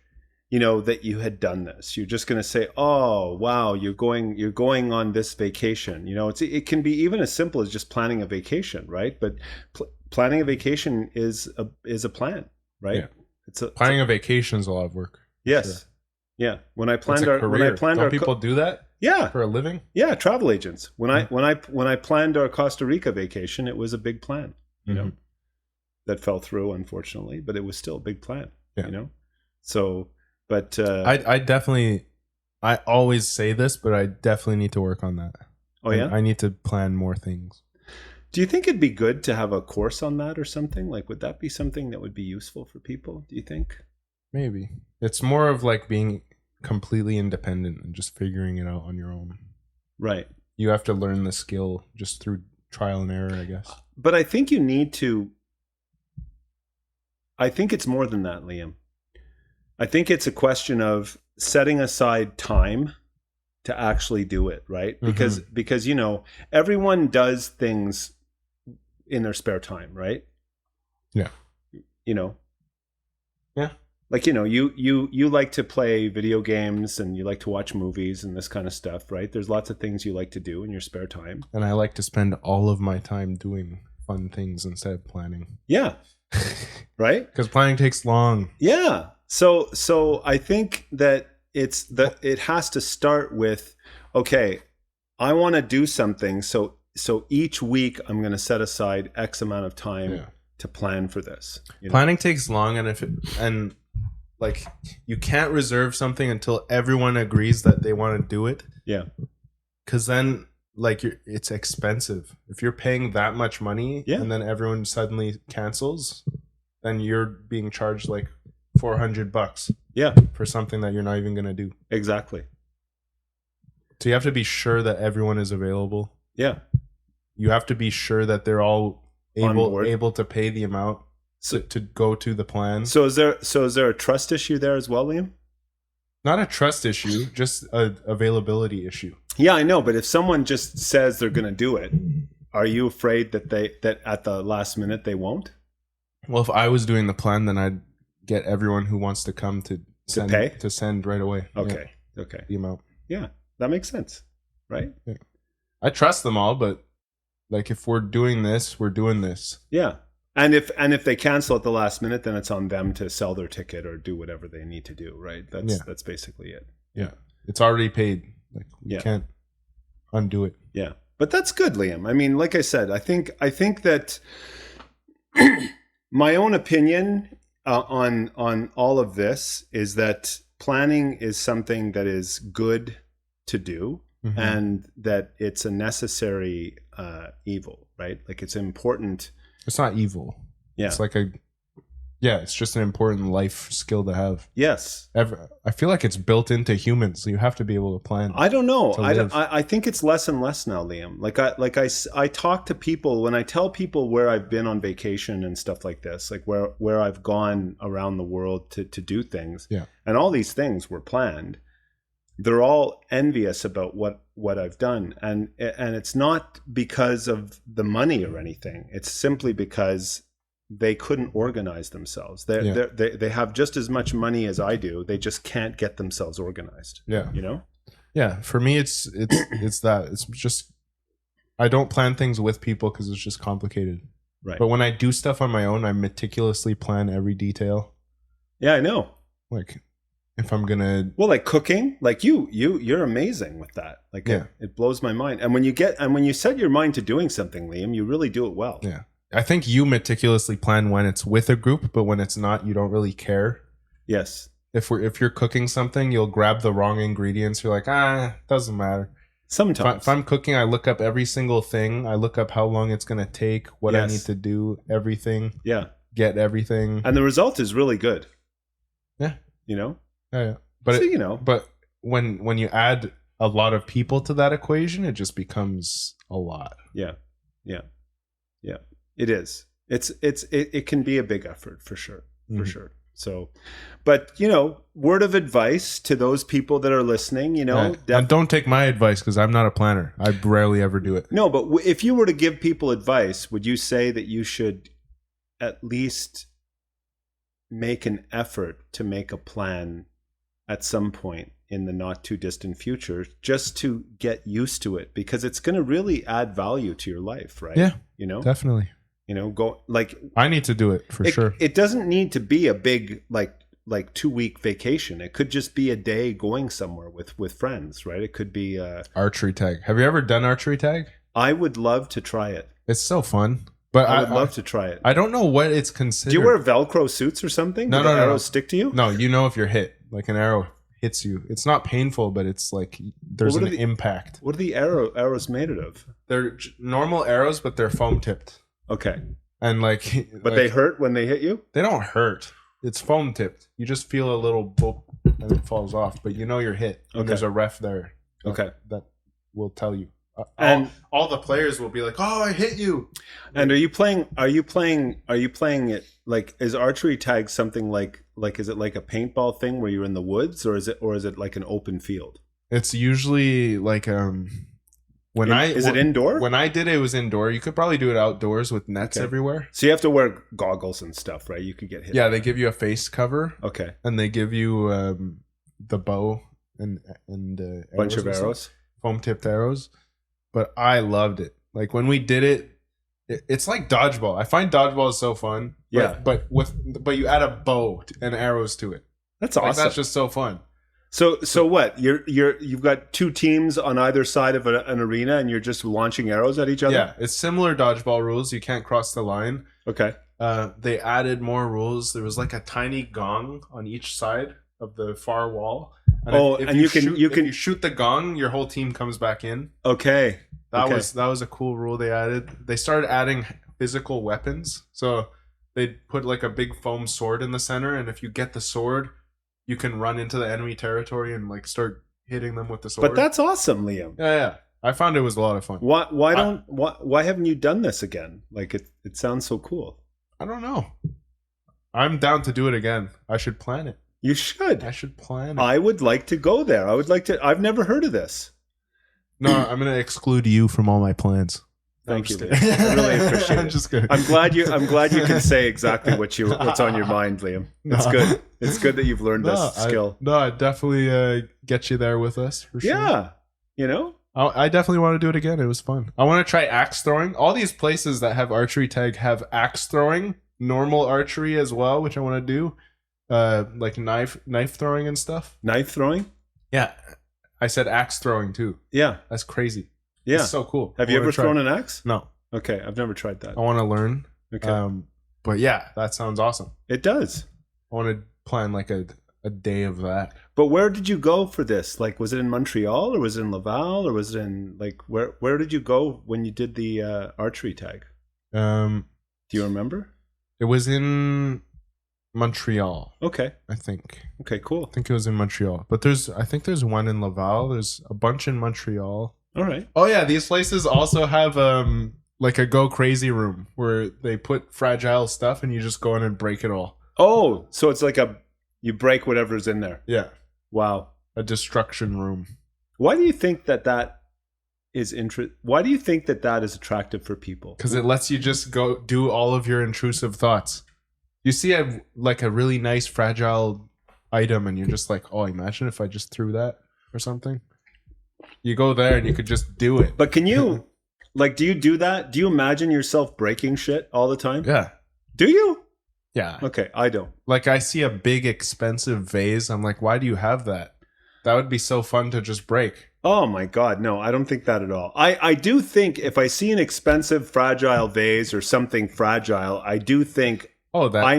that you had done this. You're just going to say, "Oh, wow, you're going on this vacation." It can be even as simple as just planning a vacation, right? But planning a vacation is a plan, right? Yeah. Planning a vacation is a lot of work. Yes. Sure. Yeah. When I planned our people do that? Yeah. For a living? Yeah, travel agents. When I planned our Costa Rica vacation, it was a big plan, that fell through, unfortunately, but it was still a big plan, So, but I always say this, but I definitely need to work on that. Oh yeah? I need to plan more things. Do you think it'd be good to have a course on that or something? Like, would that be something that would be useful for people? Do you think? Maybe. It's more of like being completely independent and just figuring it out on your own. Right. You have to learn the skill just through trial and error, I guess. But I think you need to. I think it's more than that, Liam. I think it's a question of setting aside time to actually do it, right? Because you know, everyone does things in their spare time, right? Yeah. You know. Yeah. Like, you know, you like to play video games and you like to watch movies and this kind of stuff, right? There's lots of things you like to do in your spare time. And I like to spend all of my time doing fun things instead of planning. Yeah. Right? Because planning takes long. Yeah. So I think that it has to start with, okay, I want to do something. So each week I'm going to set aside X amount of time to plan for this. Planning takes long, and like, you can't reserve something until everyone agrees that they want to do it. Yeah. Because then, like, it's expensive. If you're paying that much money and then everyone suddenly cancels, then you're being charged like $400. Yeah. For something that you're not even going to do. Exactly. So you have to be sure that everyone is available. Yeah. You have to be sure that they're all able to pay the amount. To go to the plan. So is there a trust issue there as well, Liam? Not a trust issue, just a availability issue. Yeah, I know, but if someone just says they're going to do it, are you afraid that at the last minute they won't? Well, if I was doing the plan, then I'd get everyone who wants to come to send right away. Okay. Yeah, okay. The amount. Yeah, that makes sense, right? Yeah. I trust them all, but like, if we're doing this, we're doing this. Yeah. And if they cancel at the last minute, then it's on them to sell their ticket or do whatever they need to do, right? That's basically it. Yeah. It's already paid. Like, you can't undo it. Yeah. But that's good, Liam. I mean, like I said, I think that my own opinion on all of this is that planning is something that is good to do, and that it's a necessary evil, right? Like, it's important. It's not evil. Yeah. It's like it's just an important life skill to have. Yes. I feel like it's built into humans, so you have to be able to plan. I don't know. I think it's less and less now, Liam. I talk to people, when I tell people where I've been on vacation and stuff like this, like where I've gone around the world to do things. Yeah. And all these things were planned. They're all envious about what I've done, and it's not because of the money or anything. It's simply because they couldn't organize themselves. They have just as much money as I do. They just can't get themselves organized. Yeah, you know. Yeah, for me, it's that. It's just, I don't plan things with people because it's just complicated. Right. But when I do stuff on my own, I meticulously plan every detail. Yeah, I know. Like, if I'm gonna, like cooking, like you're amazing with that. Like, it blows my mind. And when you set your mind to doing something, Liam, you really do it well. Yeah, I think you meticulously plan when it's with a group, but when it's not, you don't really care. Yes. If you're cooking something, you'll grab the wrong ingredients. You're like, doesn't matter. Sometimes if I'm cooking, I look up every single thing. I look up how long it's gonna take, what I need to do, everything. Yeah. Get everything. And the result is really good. Yeah. You know? Yeah. But so, but when you add a lot of people to that equation, it just becomes a lot. Yeah. Yeah. Yeah. It is. It can be a big effort for sure. For sure. So, but word of advice to those people that are listening, and don't take my advice because I'm not a planner. I rarely ever do it. No, but if you were to give people advice, would you say that you should at least make an effort to make a plan at some point in the not too distant future, just to get used to it, because it's going to really add value to your life, right? Yeah, definitely. Go like, I need to do it for sure. It doesn't need to be a big like 2-week vacation. It could just be a day going somewhere with friends, right? It could be archery tag. Have you ever done archery tag? I would love to try it. It's so fun. But I would love to try it. I don't know what it's considered. Do you wear Velcro suits or something? No, arrows stick to you? No, if you're hit, like an arrow hits you. It's not painful, but it's like there's an impact. What are the arrows made of? They're normal arrows, but they're foam tipped. Okay. And like, but they hurt when they hit you? They don't hurt. It's foam tipped. You just feel a little boop and it falls off, but you know you're hit. And there's a ref there. That will tell you. And all the players will be like, "Oh, I hit you." And are you playing it like, is archery tag something like is it like a paintball thing where you're in the woods, or is it like an open field? It's usually like is it indoor? When I did it was indoor. You could probably do it outdoors with nets everywhere. So you have to wear goggles and stuff, right? You could get hit. Yeah, they give you a face cover. Okay. And they give you the bow and bunch of arrows, foam tipped arrows. But I loved it. Like when we did it, it's like dodgeball. I find dodgeball is so fun. Yeah. But you add a bow and arrows to it. That's awesome. That's just so fun. So what? You've got two teams on either side of an arena, and you're just launching arrows at each other. Yeah, it's similar dodgeball rules. You can't cross the line. Okay. They added more rules. There was like a tiny gong on each side of the far wall. And if you can shoot the gong, your whole team comes back in. Okay. That was a cool rule they added. They started adding physical weapons. So they put like a big foam sword in the center, and if you get the sword, you can run into the enemy territory and like start hitting them with the sword. But that's awesome, Liam. Yeah. I found it was a lot of fun. Why haven't you done this again? Like it sounds so cool. I don't know. I'm down to do it again. I should plan it. You should. I should plan it. I would like to go there. I've never heard of this. No, I'm going to exclude you from all my plans. Thank you. I really appreciate it. I'm just kidding. I'm glad you can say exactly what's on your mind, Liam. It's good. It's good that you've learned this skill. I definitely get you there with us for sure. Yeah. You know? I definitely want to do it again. It was fun. I want to try axe throwing. All these places that have archery tag have axe throwing, normal archery as well, which I want to do. Like knife throwing and stuff. Knife throwing? Yeah. I said axe throwing too. Yeah. That's crazy. Yeah. It's so cool. Have you ever thrown an axe? No. Okay. I've never tried that. I want to learn. Okay. But yeah, that sounds awesome. It does. I want to plan like a day of that. But where did you go for this? Like, was it in Montreal or was it in Laval or was it in like where did you go when you did the archery tag? Do you remember? It was in Montreal. Okay. I think. Okay, cool. I think it was in Montreal. But I think there's one in Laval. There's a bunch in Montreal. All right. Oh yeah, these places also have like a go crazy room where they put fragile stuff and you just go in and break it all. Oh, so it's like you break whatever's in there. Yeah. Wow. A destruction room. Why do you think that is Why do you think that is attractive for people? Because it lets you just go do all of your intrusive thoughts. You see a really nice fragile item and you're just like, oh, imagine if I just threw that or something. You go there and you could just do it. But can you, do you do that? Do you imagine yourself breaking shit all the time? Yeah. Do you? Yeah. Okay, I don't. Like I see a big expensive vase. I'm like, why do you have that? That would be so fun to just break. Oh my God, no, I don't think that at all. I do think if I see an expensive fragile vase or something fragile, I do think, I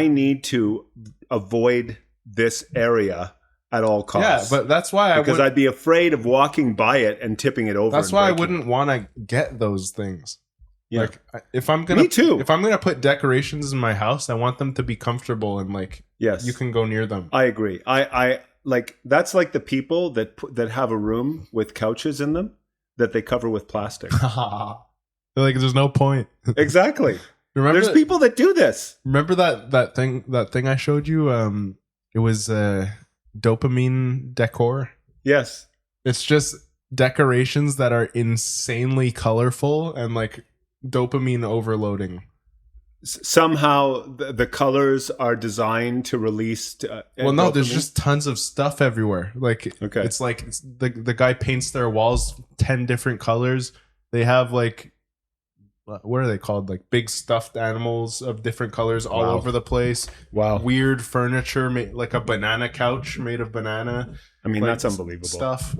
need to avoid this area at all costs. Yeah, but that's why I'd be afraid of walking by it and tipping it over. That's why I wouldn't want to get those things. Yeah. Like if I'm gonna, me too. If I'm gonna put decorations in my house, I want them to be comfortable and yes, you can go near them. I agree. I like that's like the people that have a room with couches in them that they cover with plastic. They're like, there's no point. Exactly. There's people that do this. Remember that thing I showed you? It was dopamine decor. Yes. It's just decorations that are insanely colorful and like dopamine overloading. Somehow the colors are designed to release well, no, there's just tons of stuff everywhere. Like, okay. It's like the guy paints their walls 10 different colors. They have like, what are they called? Like big stuffed animals of different colors all over the place. Wow. Weird furniture, like a banana couch made of banana. I mean, that's unbelievable stuff.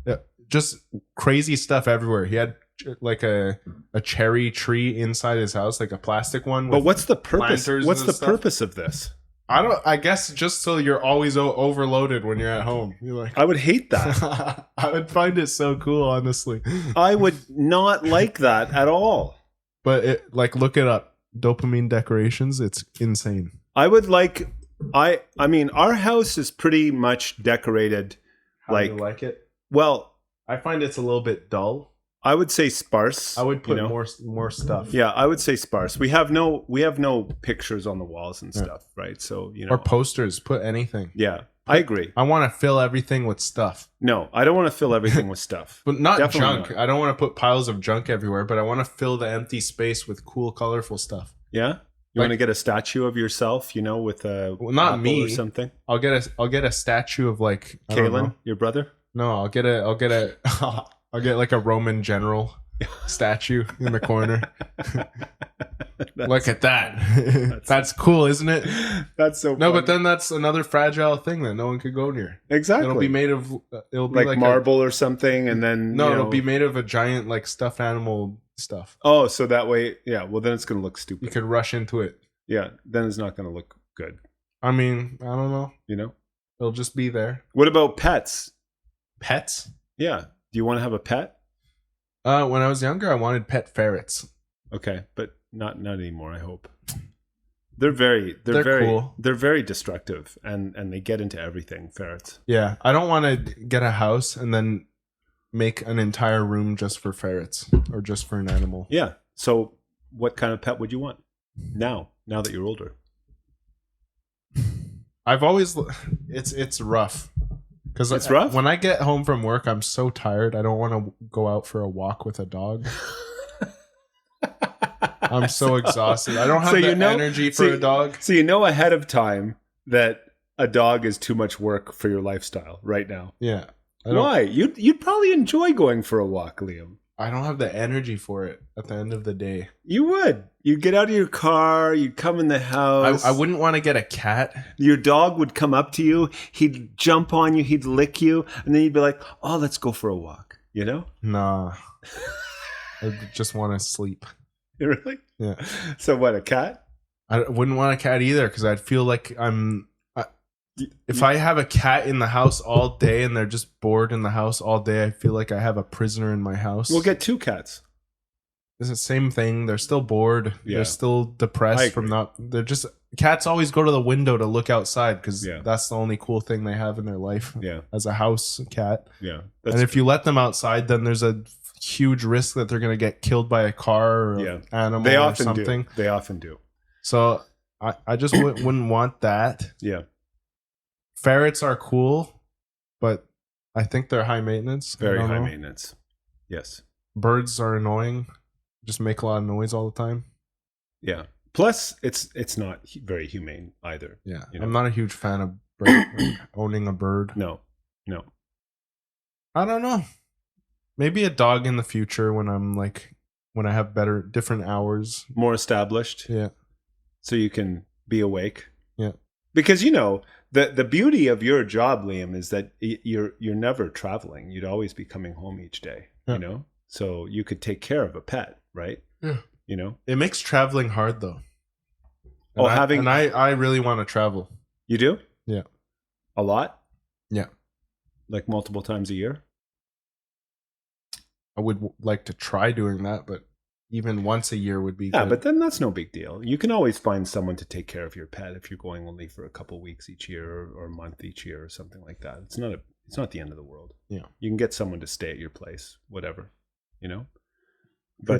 Yeah, just crazy stuff everywhere. He had like a cherry tree inside his house, like a plastic one. But what's the purpose? What's the purpose of this? I guess just so you're always overloaded when you're at home. You're like, I would hate that. I would find it so cool, honestly. I would not like that at all. But look it up. Dopamine decorations. It's insane. I would like. I mean, our house is pretty much decorated. How do you like it? Well, I find it's a little bit dull. I would say sparse. I would put more stuff. Yeah, I would say sparse. We have no pictures on the walls and stuff, right? So or posters. Put anything. Yeah, I agree. I want to fill everything with stuff. No, I don't want to fill everything with stuff. But not Definitely junk. Not. I don't want to put piles of junk everywhere. But I want to fill the empty space with cool, colorful stuff. Yeah. You want to get a statue of yourself, with a not me or something. I'll get a statue of like Kalen, your brother. No, I'll get like a Roman general statue in the corner. Look at that. That's cool, isn't it? That's so. No, funny. But then that's another fragile thing that no one could go near. Exactly. It'll be made of. It'll be like marble or something, and then it'll be made of a giant like stuffed animal stuff. Oh, so that way, yeah. Well, then it's gonna look stupid. You could rush into it. Yeah, then it's not gonna look good. I mean, I don't know. It'll just be there. What about pets? Pets? Yeah. Do you want to have a pet? When I was younger, I wanted pet ferrets. Okay, but not anymore. I hope. They're very cool. They're very destructive, and they get into everything. Ferrets. Yeah, I don't want to get a house and then make an entire room just for ferrets or just for an animal. Yeah. So, what kind of pet would you want now that you're older? I've always it's rough. Because it's rough. When I get home from work, I'm so tired. I don't want to go out for a walk with a dog. I'm so exhausted. I don't have energy for a dog. So ahead of time that a dog is too much work for your lifestyle right now. Yeah. Why? You'd probably enjoy going for a walk, Liam. I don't have the energy for it at the end of the day. You would. You'd get out of your car. You'd come in the house. I wouldn't want to get a cat. Your dog would come up to you. He'd jump on you. He'd lick you. And then you'd be like, oh, let's go for a walk. Nah. I just want to sleep. Really? Yeah. So what, a cat? I wouldn't want a cat either because I'd feel like if I have a cat in the house all day and they're just bored in the house all day, I feel like I have a prisoner in my house. We'll get 2 cats. It's the same thing. They're still bored. Yeah. They're still depressed from not. They're just cats always go to the window to look outside because that's the only cool thing they have in their life. Yeah, as a house cat. Yeah, and if you let them outside, then there's a huge risk that they're going to get killed by a car or an animal or something. They often do. So I just wouldn't want that. Yeah. Ferrets are cool, but I think they're high maintenance. Very high maintenance. Yes. Birds are annoying. Just make a lot of noise all the time. Yeah. Plus, it's not very humane either. Yeah. I'm not a huge fan of owning a bird. No. I don't know. Maybe a dog in the future when I have different hours. More established. Yeah. So you can be awake. Yeah. Because, the beauty of your job, Liam, is that you're never traveling. You'd always be coming home each day, So you could take care of a pet, right? Yeah. It makes traveling hard though. I really want to travel. You do? Yeah. A lot? Yeah. Like multiple times a year? I would like to try doing that, but even once a year would be good. But then that's no big deal. You can always find someone to take care of your pet if you're going only for a couple weeks each year or a month each year or something like that. It's not the end of the world. Yeah. You can get someone to stay at your place, whatever,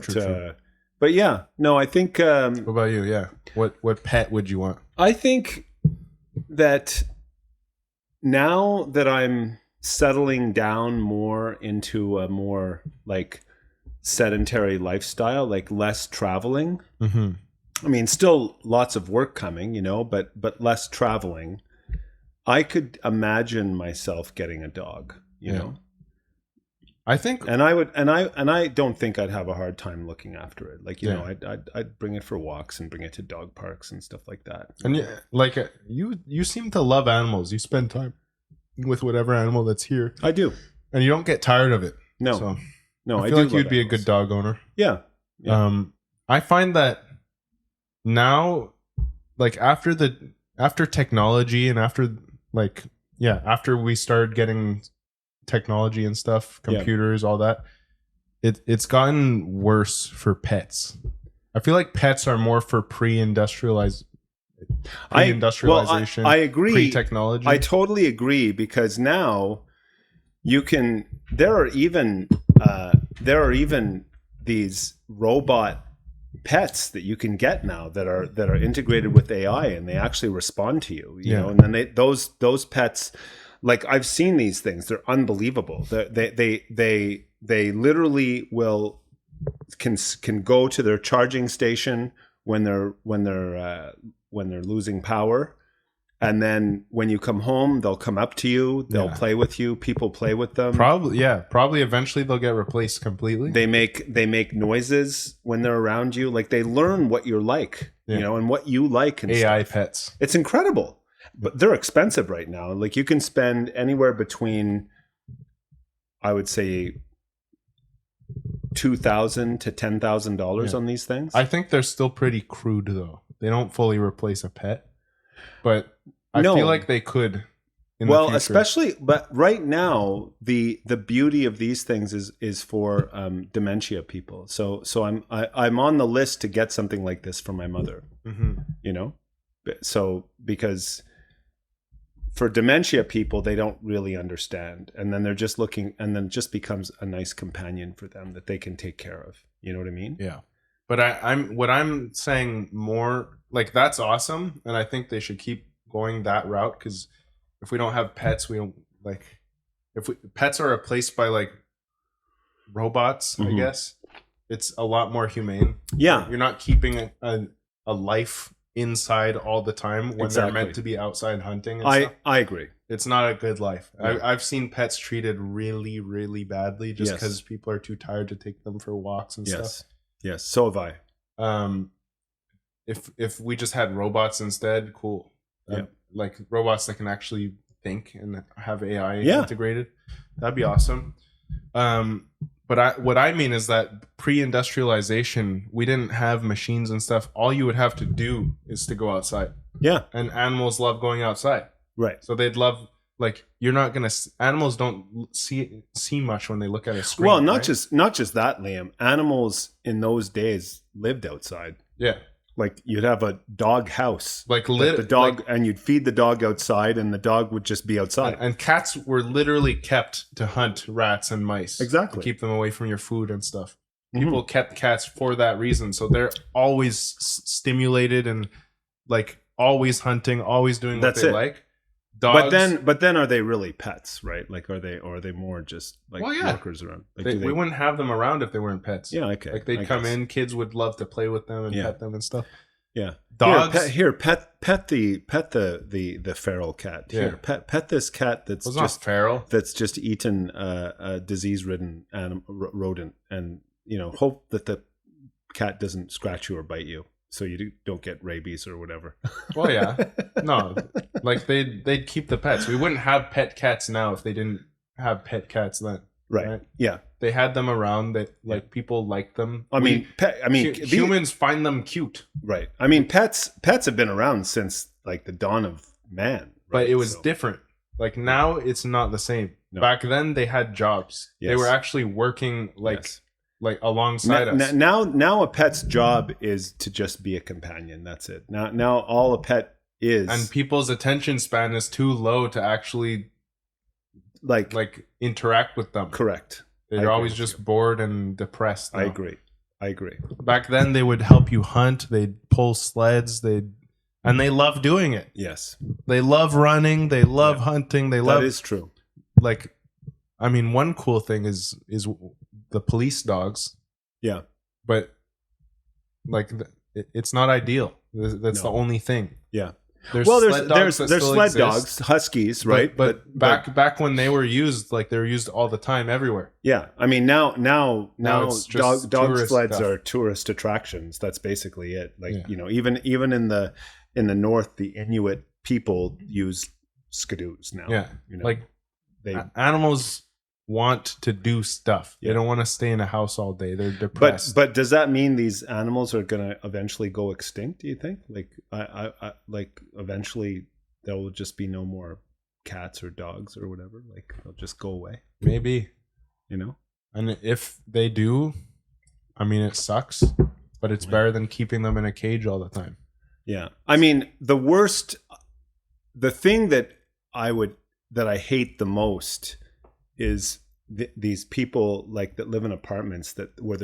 True. But yeah, no, I think what about you? Yeah. What pet would you want? I think that now that I'm settling down more into a more like sedentary lifestyle, like less traveling. Mm-hmm. I mean, still lots of work coming, but less traveling. I could imagine myself getting a dog, you know. I think, and I don't think I'd have a hard time looking after it. Like, I'd bring it for walks and bring it to dog parks and stuff like that. And you seem to love animals. You spend time with whatever animal that's here. I do, and you don't get tired of it. No. So. No, I feel like you'd be a good dog owner. Yeah. I find that now, like after the after technology and after after we started getting technology and stuff, computers, all that, it's gotten worse for pets. I feel like pets are more for pre-industrialization. I agree. Pre-technology. I totally agree, because now you can. There are even these robot pets that you can get now that are integrated with AI, and they actually respond to you. You know, and then those pets, like, I've seen these things. They're unbelievable. They literally can go to their charging station when they're losing power, and then when you come home, they'll come up to you, they'll play with you, people play with them. Probably eventually they'll get replaced completely. They make noises when they're around you, like they learn what you're like, you know, and what you like, and AI stuff. Pets. It's incredible, but they're expensive right now. Like, you can spend anywhere between, I would say, $2,000 to $10,000 on these things. I think they're still pretty crude though. They don't fully replace a pet, but I feel like they could. Well, especially, but right now the beauty of these things is for dementia people. So I'm on the list to get something like this for my mother. Mm-hmm. You know, so because for dementia people, they don't really understand, and then they're just looking, and then it just becomes a nice companion for them that they can take care of. You know what I mean? Yeah. But I'm saying more, like, that's awesome, and I think they should keep going that route, because if we don't have pets, we don't, like, pets are replaced by like robots, I guess it's a lot more humane. Yeah, you're not keeping a life inside all the time when they're meant to be outside hunting and stuff. I agree. It's not a good life. Yeah. I've seen pets treated really, really badly just because people are too tired to take them for walks and stuff. Yes, so have I. If we just had robots instead, cool. Like robots that can actually think and have AI integrated, that'd be awesome. But what I mean is that pre-industrialization, we didn't have machines and stuff. All you would have to do is to go outside. Yeah, and animals love going outside. Right. So they'd love, like, you're not gonna, animals don't see much when they look at a screen. Well, not just that, Liam. Animals in those days lived outside. Yeah. Like, you'd have a dog house, like the dog, and you'd feed the dog outside, and the dog would just be outside. And cats were literally kept to hunt rats and mice. Exactly. To keep them away from your food and stuff. People kept cats for that reason. So they're always stimulated and, like, always hunting, always doing what they like. Dogs, but then are they really pets, right? Like, are they more just like workers around? Like, we wouldn't have them around if they weren't pets. Yeah, okay. Like, they'd come in, kids would love to play with them and pet them and stuff. Yeah, dogs. Pet the feral cat. Here, pet this cat that's just not feral. That's just eaten a disease-ridden rodent, and hope that the cat doesn't scratch you or bite you, so you don't get rabies or whatever. Well, yeah, no, like they'd keep the pets. We wouldn't have pet cats now if they didn't have pet cats then. Right. Yeah. They had them around. That people like them. Humans find them cute. Right. I mean, pets have been around since like the dawn of man. Right? But it was different. Like, now it's not the same. No. Back then they had jobs. Yes. They were actually working like alongside us. Now a pet's job is to just be a companion. That's it. Now all a pet is, and people's attention span is too low to actually like interact with them. Correct. They're always just bored and depressed now. I agree. Back then they would help you hunt, they'd pull sleds, and they love doing it. Yes. They love running, they love hunting, that is true. Like, I mean, one cool thing is the police dogs. Yeah. But like, it's not ideal. That's the only thing. Yeah. There's sled dogs, huskies, right? But back when they were used, like, they were used all the time everywhere. Yeah, I mean now it's just dog sleds stuff. Are tourist attractions. That's basically it. Like, even in the north, the Inuit people use skidoos now. Yeah, like, animals want to do stuff. They don't want to stay in a house all day. They're depressed. But does that mean these animals are going to eventually go extinct, do you think? Like like eventually there will just be no more cats or dogs or whatever, like they'll just go away? Maybe, you know? And if they do, I mean, it sucks, but it's better than keeping them in a cage all the time. Yeah. I mean, the thing that I hate the most is these people like that live in apartments where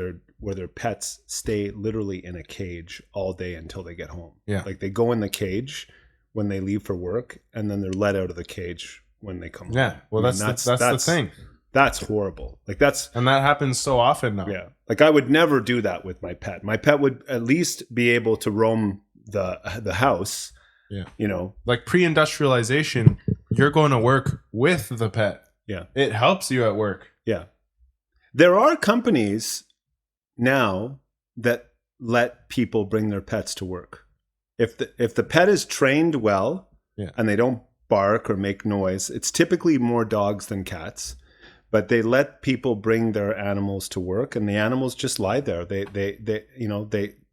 their pets stay literally in a cage all day until they get home. Yeah. Like they go in the cage when they leave for work and then they're let out of the cage when they come home. Yeah. Well, that's the thing. That's horrible. And that happens so often now. Yeah. Like I would never do that with my pet. My pet would at least be able to roam the house. Yeah. You know, like pre-industrialization, you're going to work with the pet. Yeah. It helps you at work. Yeah. There are companies now that let people bring their pets to work. If the pet is trained well, and they don't bark or make noise, it's typically more dogs than cats, but they let people bring their animals to work and the animals just lie there. They're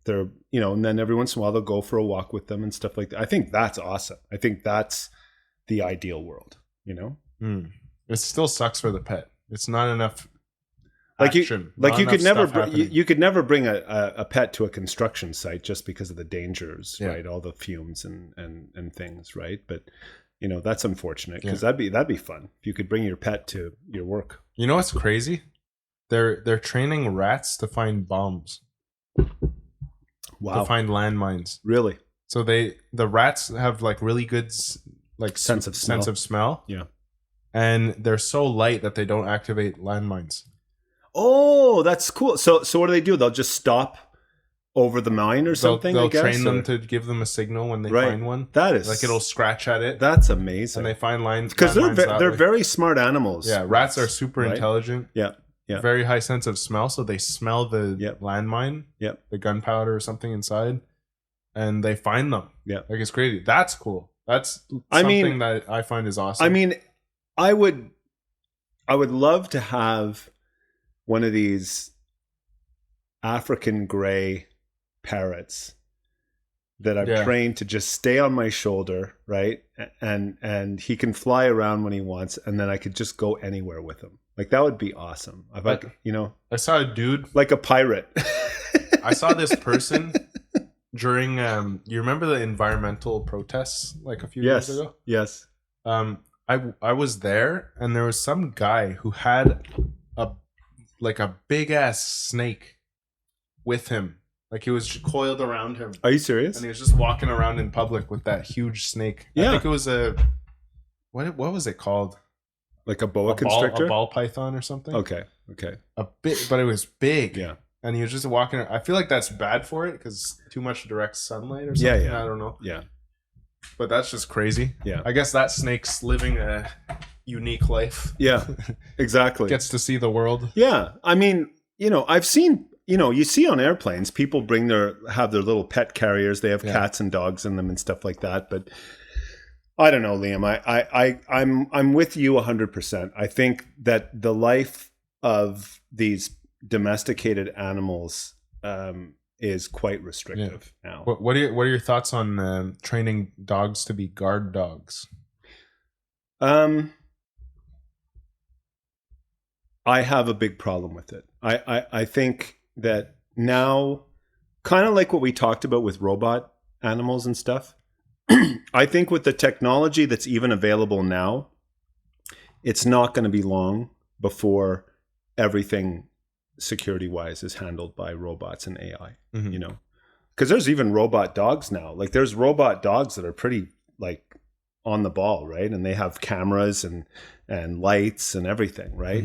and then every once in a while they'll go for a walk with them and stuff like that. I think that's awesome. I think that's the ideal world, you know? It still sucks for the pet. It's not enough action. You could never bring a pet to a construction site just because of the dangers, right? All the fumes and things, right? But you know, that's unfortunate because that'd be fun if you could bring your pet to your work. You know what's crazy? They're training rats to find bombs. Wow. To find landmines. Really? So the rats have like really good sense of smell. Yeah. And they're so light that they don't activate landmines. Oh, that's cool. So what do they do? They'll just stop over the mine or something? They'll train them to give them a signal when they find one. That is like it'll scratch at it. That's amazing. And they find lines because they're very smart animals. Yeah, rats are super intelligent. Yeah. Yeah. Very high sense of smell, so they smell the landmine, the gunpowder or something inside, and they find them. Yeah, like it's crazy. That's cool. That's something that I find is awesome. I mean, I would love to have one of these African gray parrots that I've trained to just stay on my shoulder, right? And he can fly around when he wants, and then I could just go anywhere with him. Like that would be awesome. I saw a dude like a pirate. I saw this person during you remember the environmental protests like a few years ago? Yes. I was there and there was some guy who had a big ass snake with him. Like he was coiled around him. Are you serious? And he was just walking around in public with that huge snake. Yeah. I think it was what was it called? Like a boa constrictor? A ball python or something? Okay. A bit, but it was big. Yeah. And he was just walking. I feel like that's bad for it because too much direct sunlight or something. Yeah. I don't know. Yeah. But that's just crazy. Yeah. I guess that snake's living a unique life. Yeah, exactly. Gets to see the world. Yeah. I mean, I've seen, you see on airplanes, people have their little pet carriers. They have cats and dogs in them and stuff like that. But I don't know, Liam. I'm with you 100%. I think that the life of these domesticated animals is quite restrictive now. What are your thoughts on training dogs to be guard dogs? I have a big problem with it. I think that now, kind of like what we talked about with robot animals and stuff, I think with the technology that's even available now, it's not going to be long before everything security-wise is handled by robots and AI, because there's even robot dogs now. Like there's robot dogs that are pretty like on the ball, right? And they have cameras and lights and everything, right?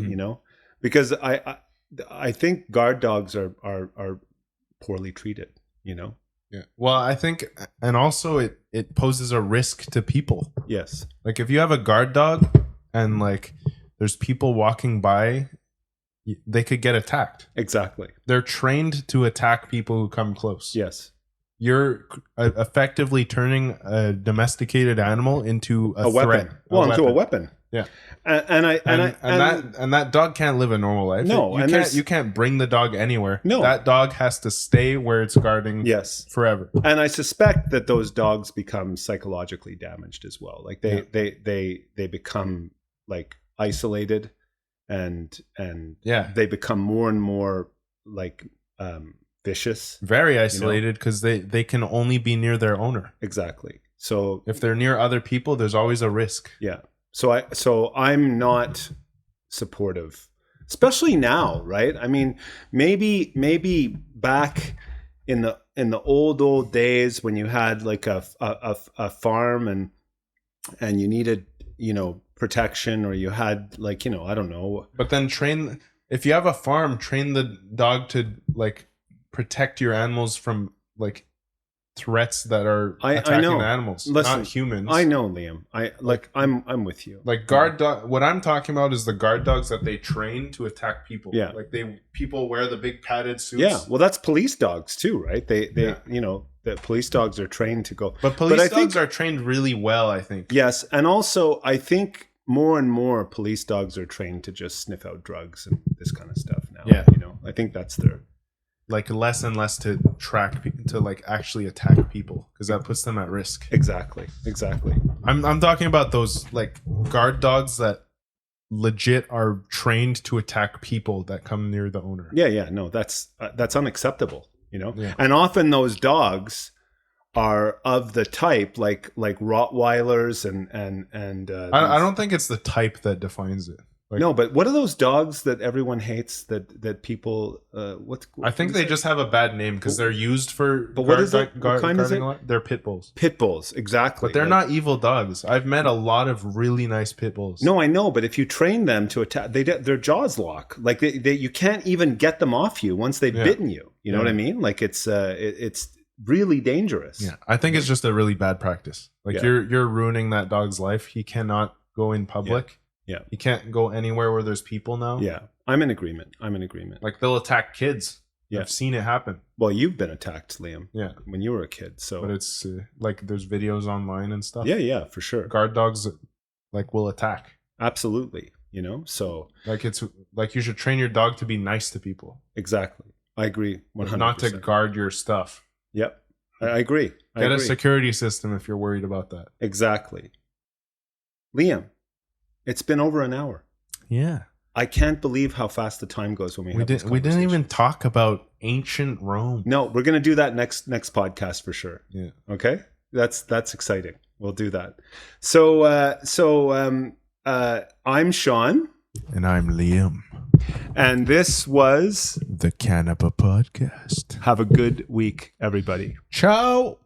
Because I think guard dogs are poorly treated, Yeah. Well, I think, and also it poses a risk to people. Yes. Like if you have a guard dog and like there's people walking by, they could get attacked. Exactly. They're trained to attack people who come close. Yes. You're effectively turning a domesticated animal into a weapon. Threat. Into a weapon. Yeah. And that dog can't live a normal life. No, you can't bring the dog anywhere. No, that dog has to stay where it's guarding. Yes, forever. And I suspect that those dogs become psychologically damaged as well. Like they become like isolated, and they become more and more like vicious, very isolated, because they can only be near their owner. Exactly. So if they're near other people, there's always a risk. Yeah. So I'm not supportive, especially now, right? I mean, maybe back in the old days when you had like a farm and you needed, protection, or you had like, I don't know. But then if you have a farm, train the dog to like protect your animals from like threats that are attacking the animals. Listen, not humans. I know, Liam. I'm with you. Like guard dog. What I'm talking about is the guard dogs that they train to attack people. Yeah. Like people wear the big padded suits. Yeah. Well, that's police dogs too, right? The police dogs are trained to go. But police dogs are trained really well, I think. Yes, and also I think more and more police dogs are trained to just sniff out drugs and this kind of stuff now. Yeah. I think that's their. Like less and less to to like actually attack people, because that puts them at risk. Exactly. I'm talking about those like guard dogs that legit are trained to attack people that come near the owner. Yeah. No, that's unacceptable. Yeah. And often those dogs are of the type like Rottweilers and. I don't think it's the type that defines it. Like, no, but what are those dogs that everyone hates that people I think they just have a bad name because they're used for what kind is it? They're pit bulls. Pit bulls, exactly. But they're not evil dogs. I've met a lot of really nice pit bulls. No, I know, but if you train them to attack, their jaws lock. Like you can't even get them off you once they've bitten you. You know what I mean? Like it's really dangerous. Yeah, I think it's just a really bad practice. Like you're ruining that dog's life. He cannot go in public. Yeah. You can't go anywhere where there's people now. Yeah. I'm in agreement. Like they'll attack kids. Yeah. I've seen it happen. Well, you've been attacked, Liam. Yeah. When you were a kid. So. But it's like there's videos online and stuff. Yeah, for sure. Guard dogs like will attack. Absolutely. So. Like it's like you should train your dog to be nice to people. Exactly. I agree 100%. Not to guard your stuff. Yep. I agree. Get a security system if you're worried about that. Exactly. Liam. It's been over an hour. Yeah. I can't believe how fast the time goes when we have this conversation. We didn't even talk about ancient Rome. No, we're going to do that next podcast for sure. Yeah. Okay? That's exciting. We'll do that. So I'm Sean. And I'm Liam. And this was the Canapa Podcast. Have a good week, everybody. Ciao.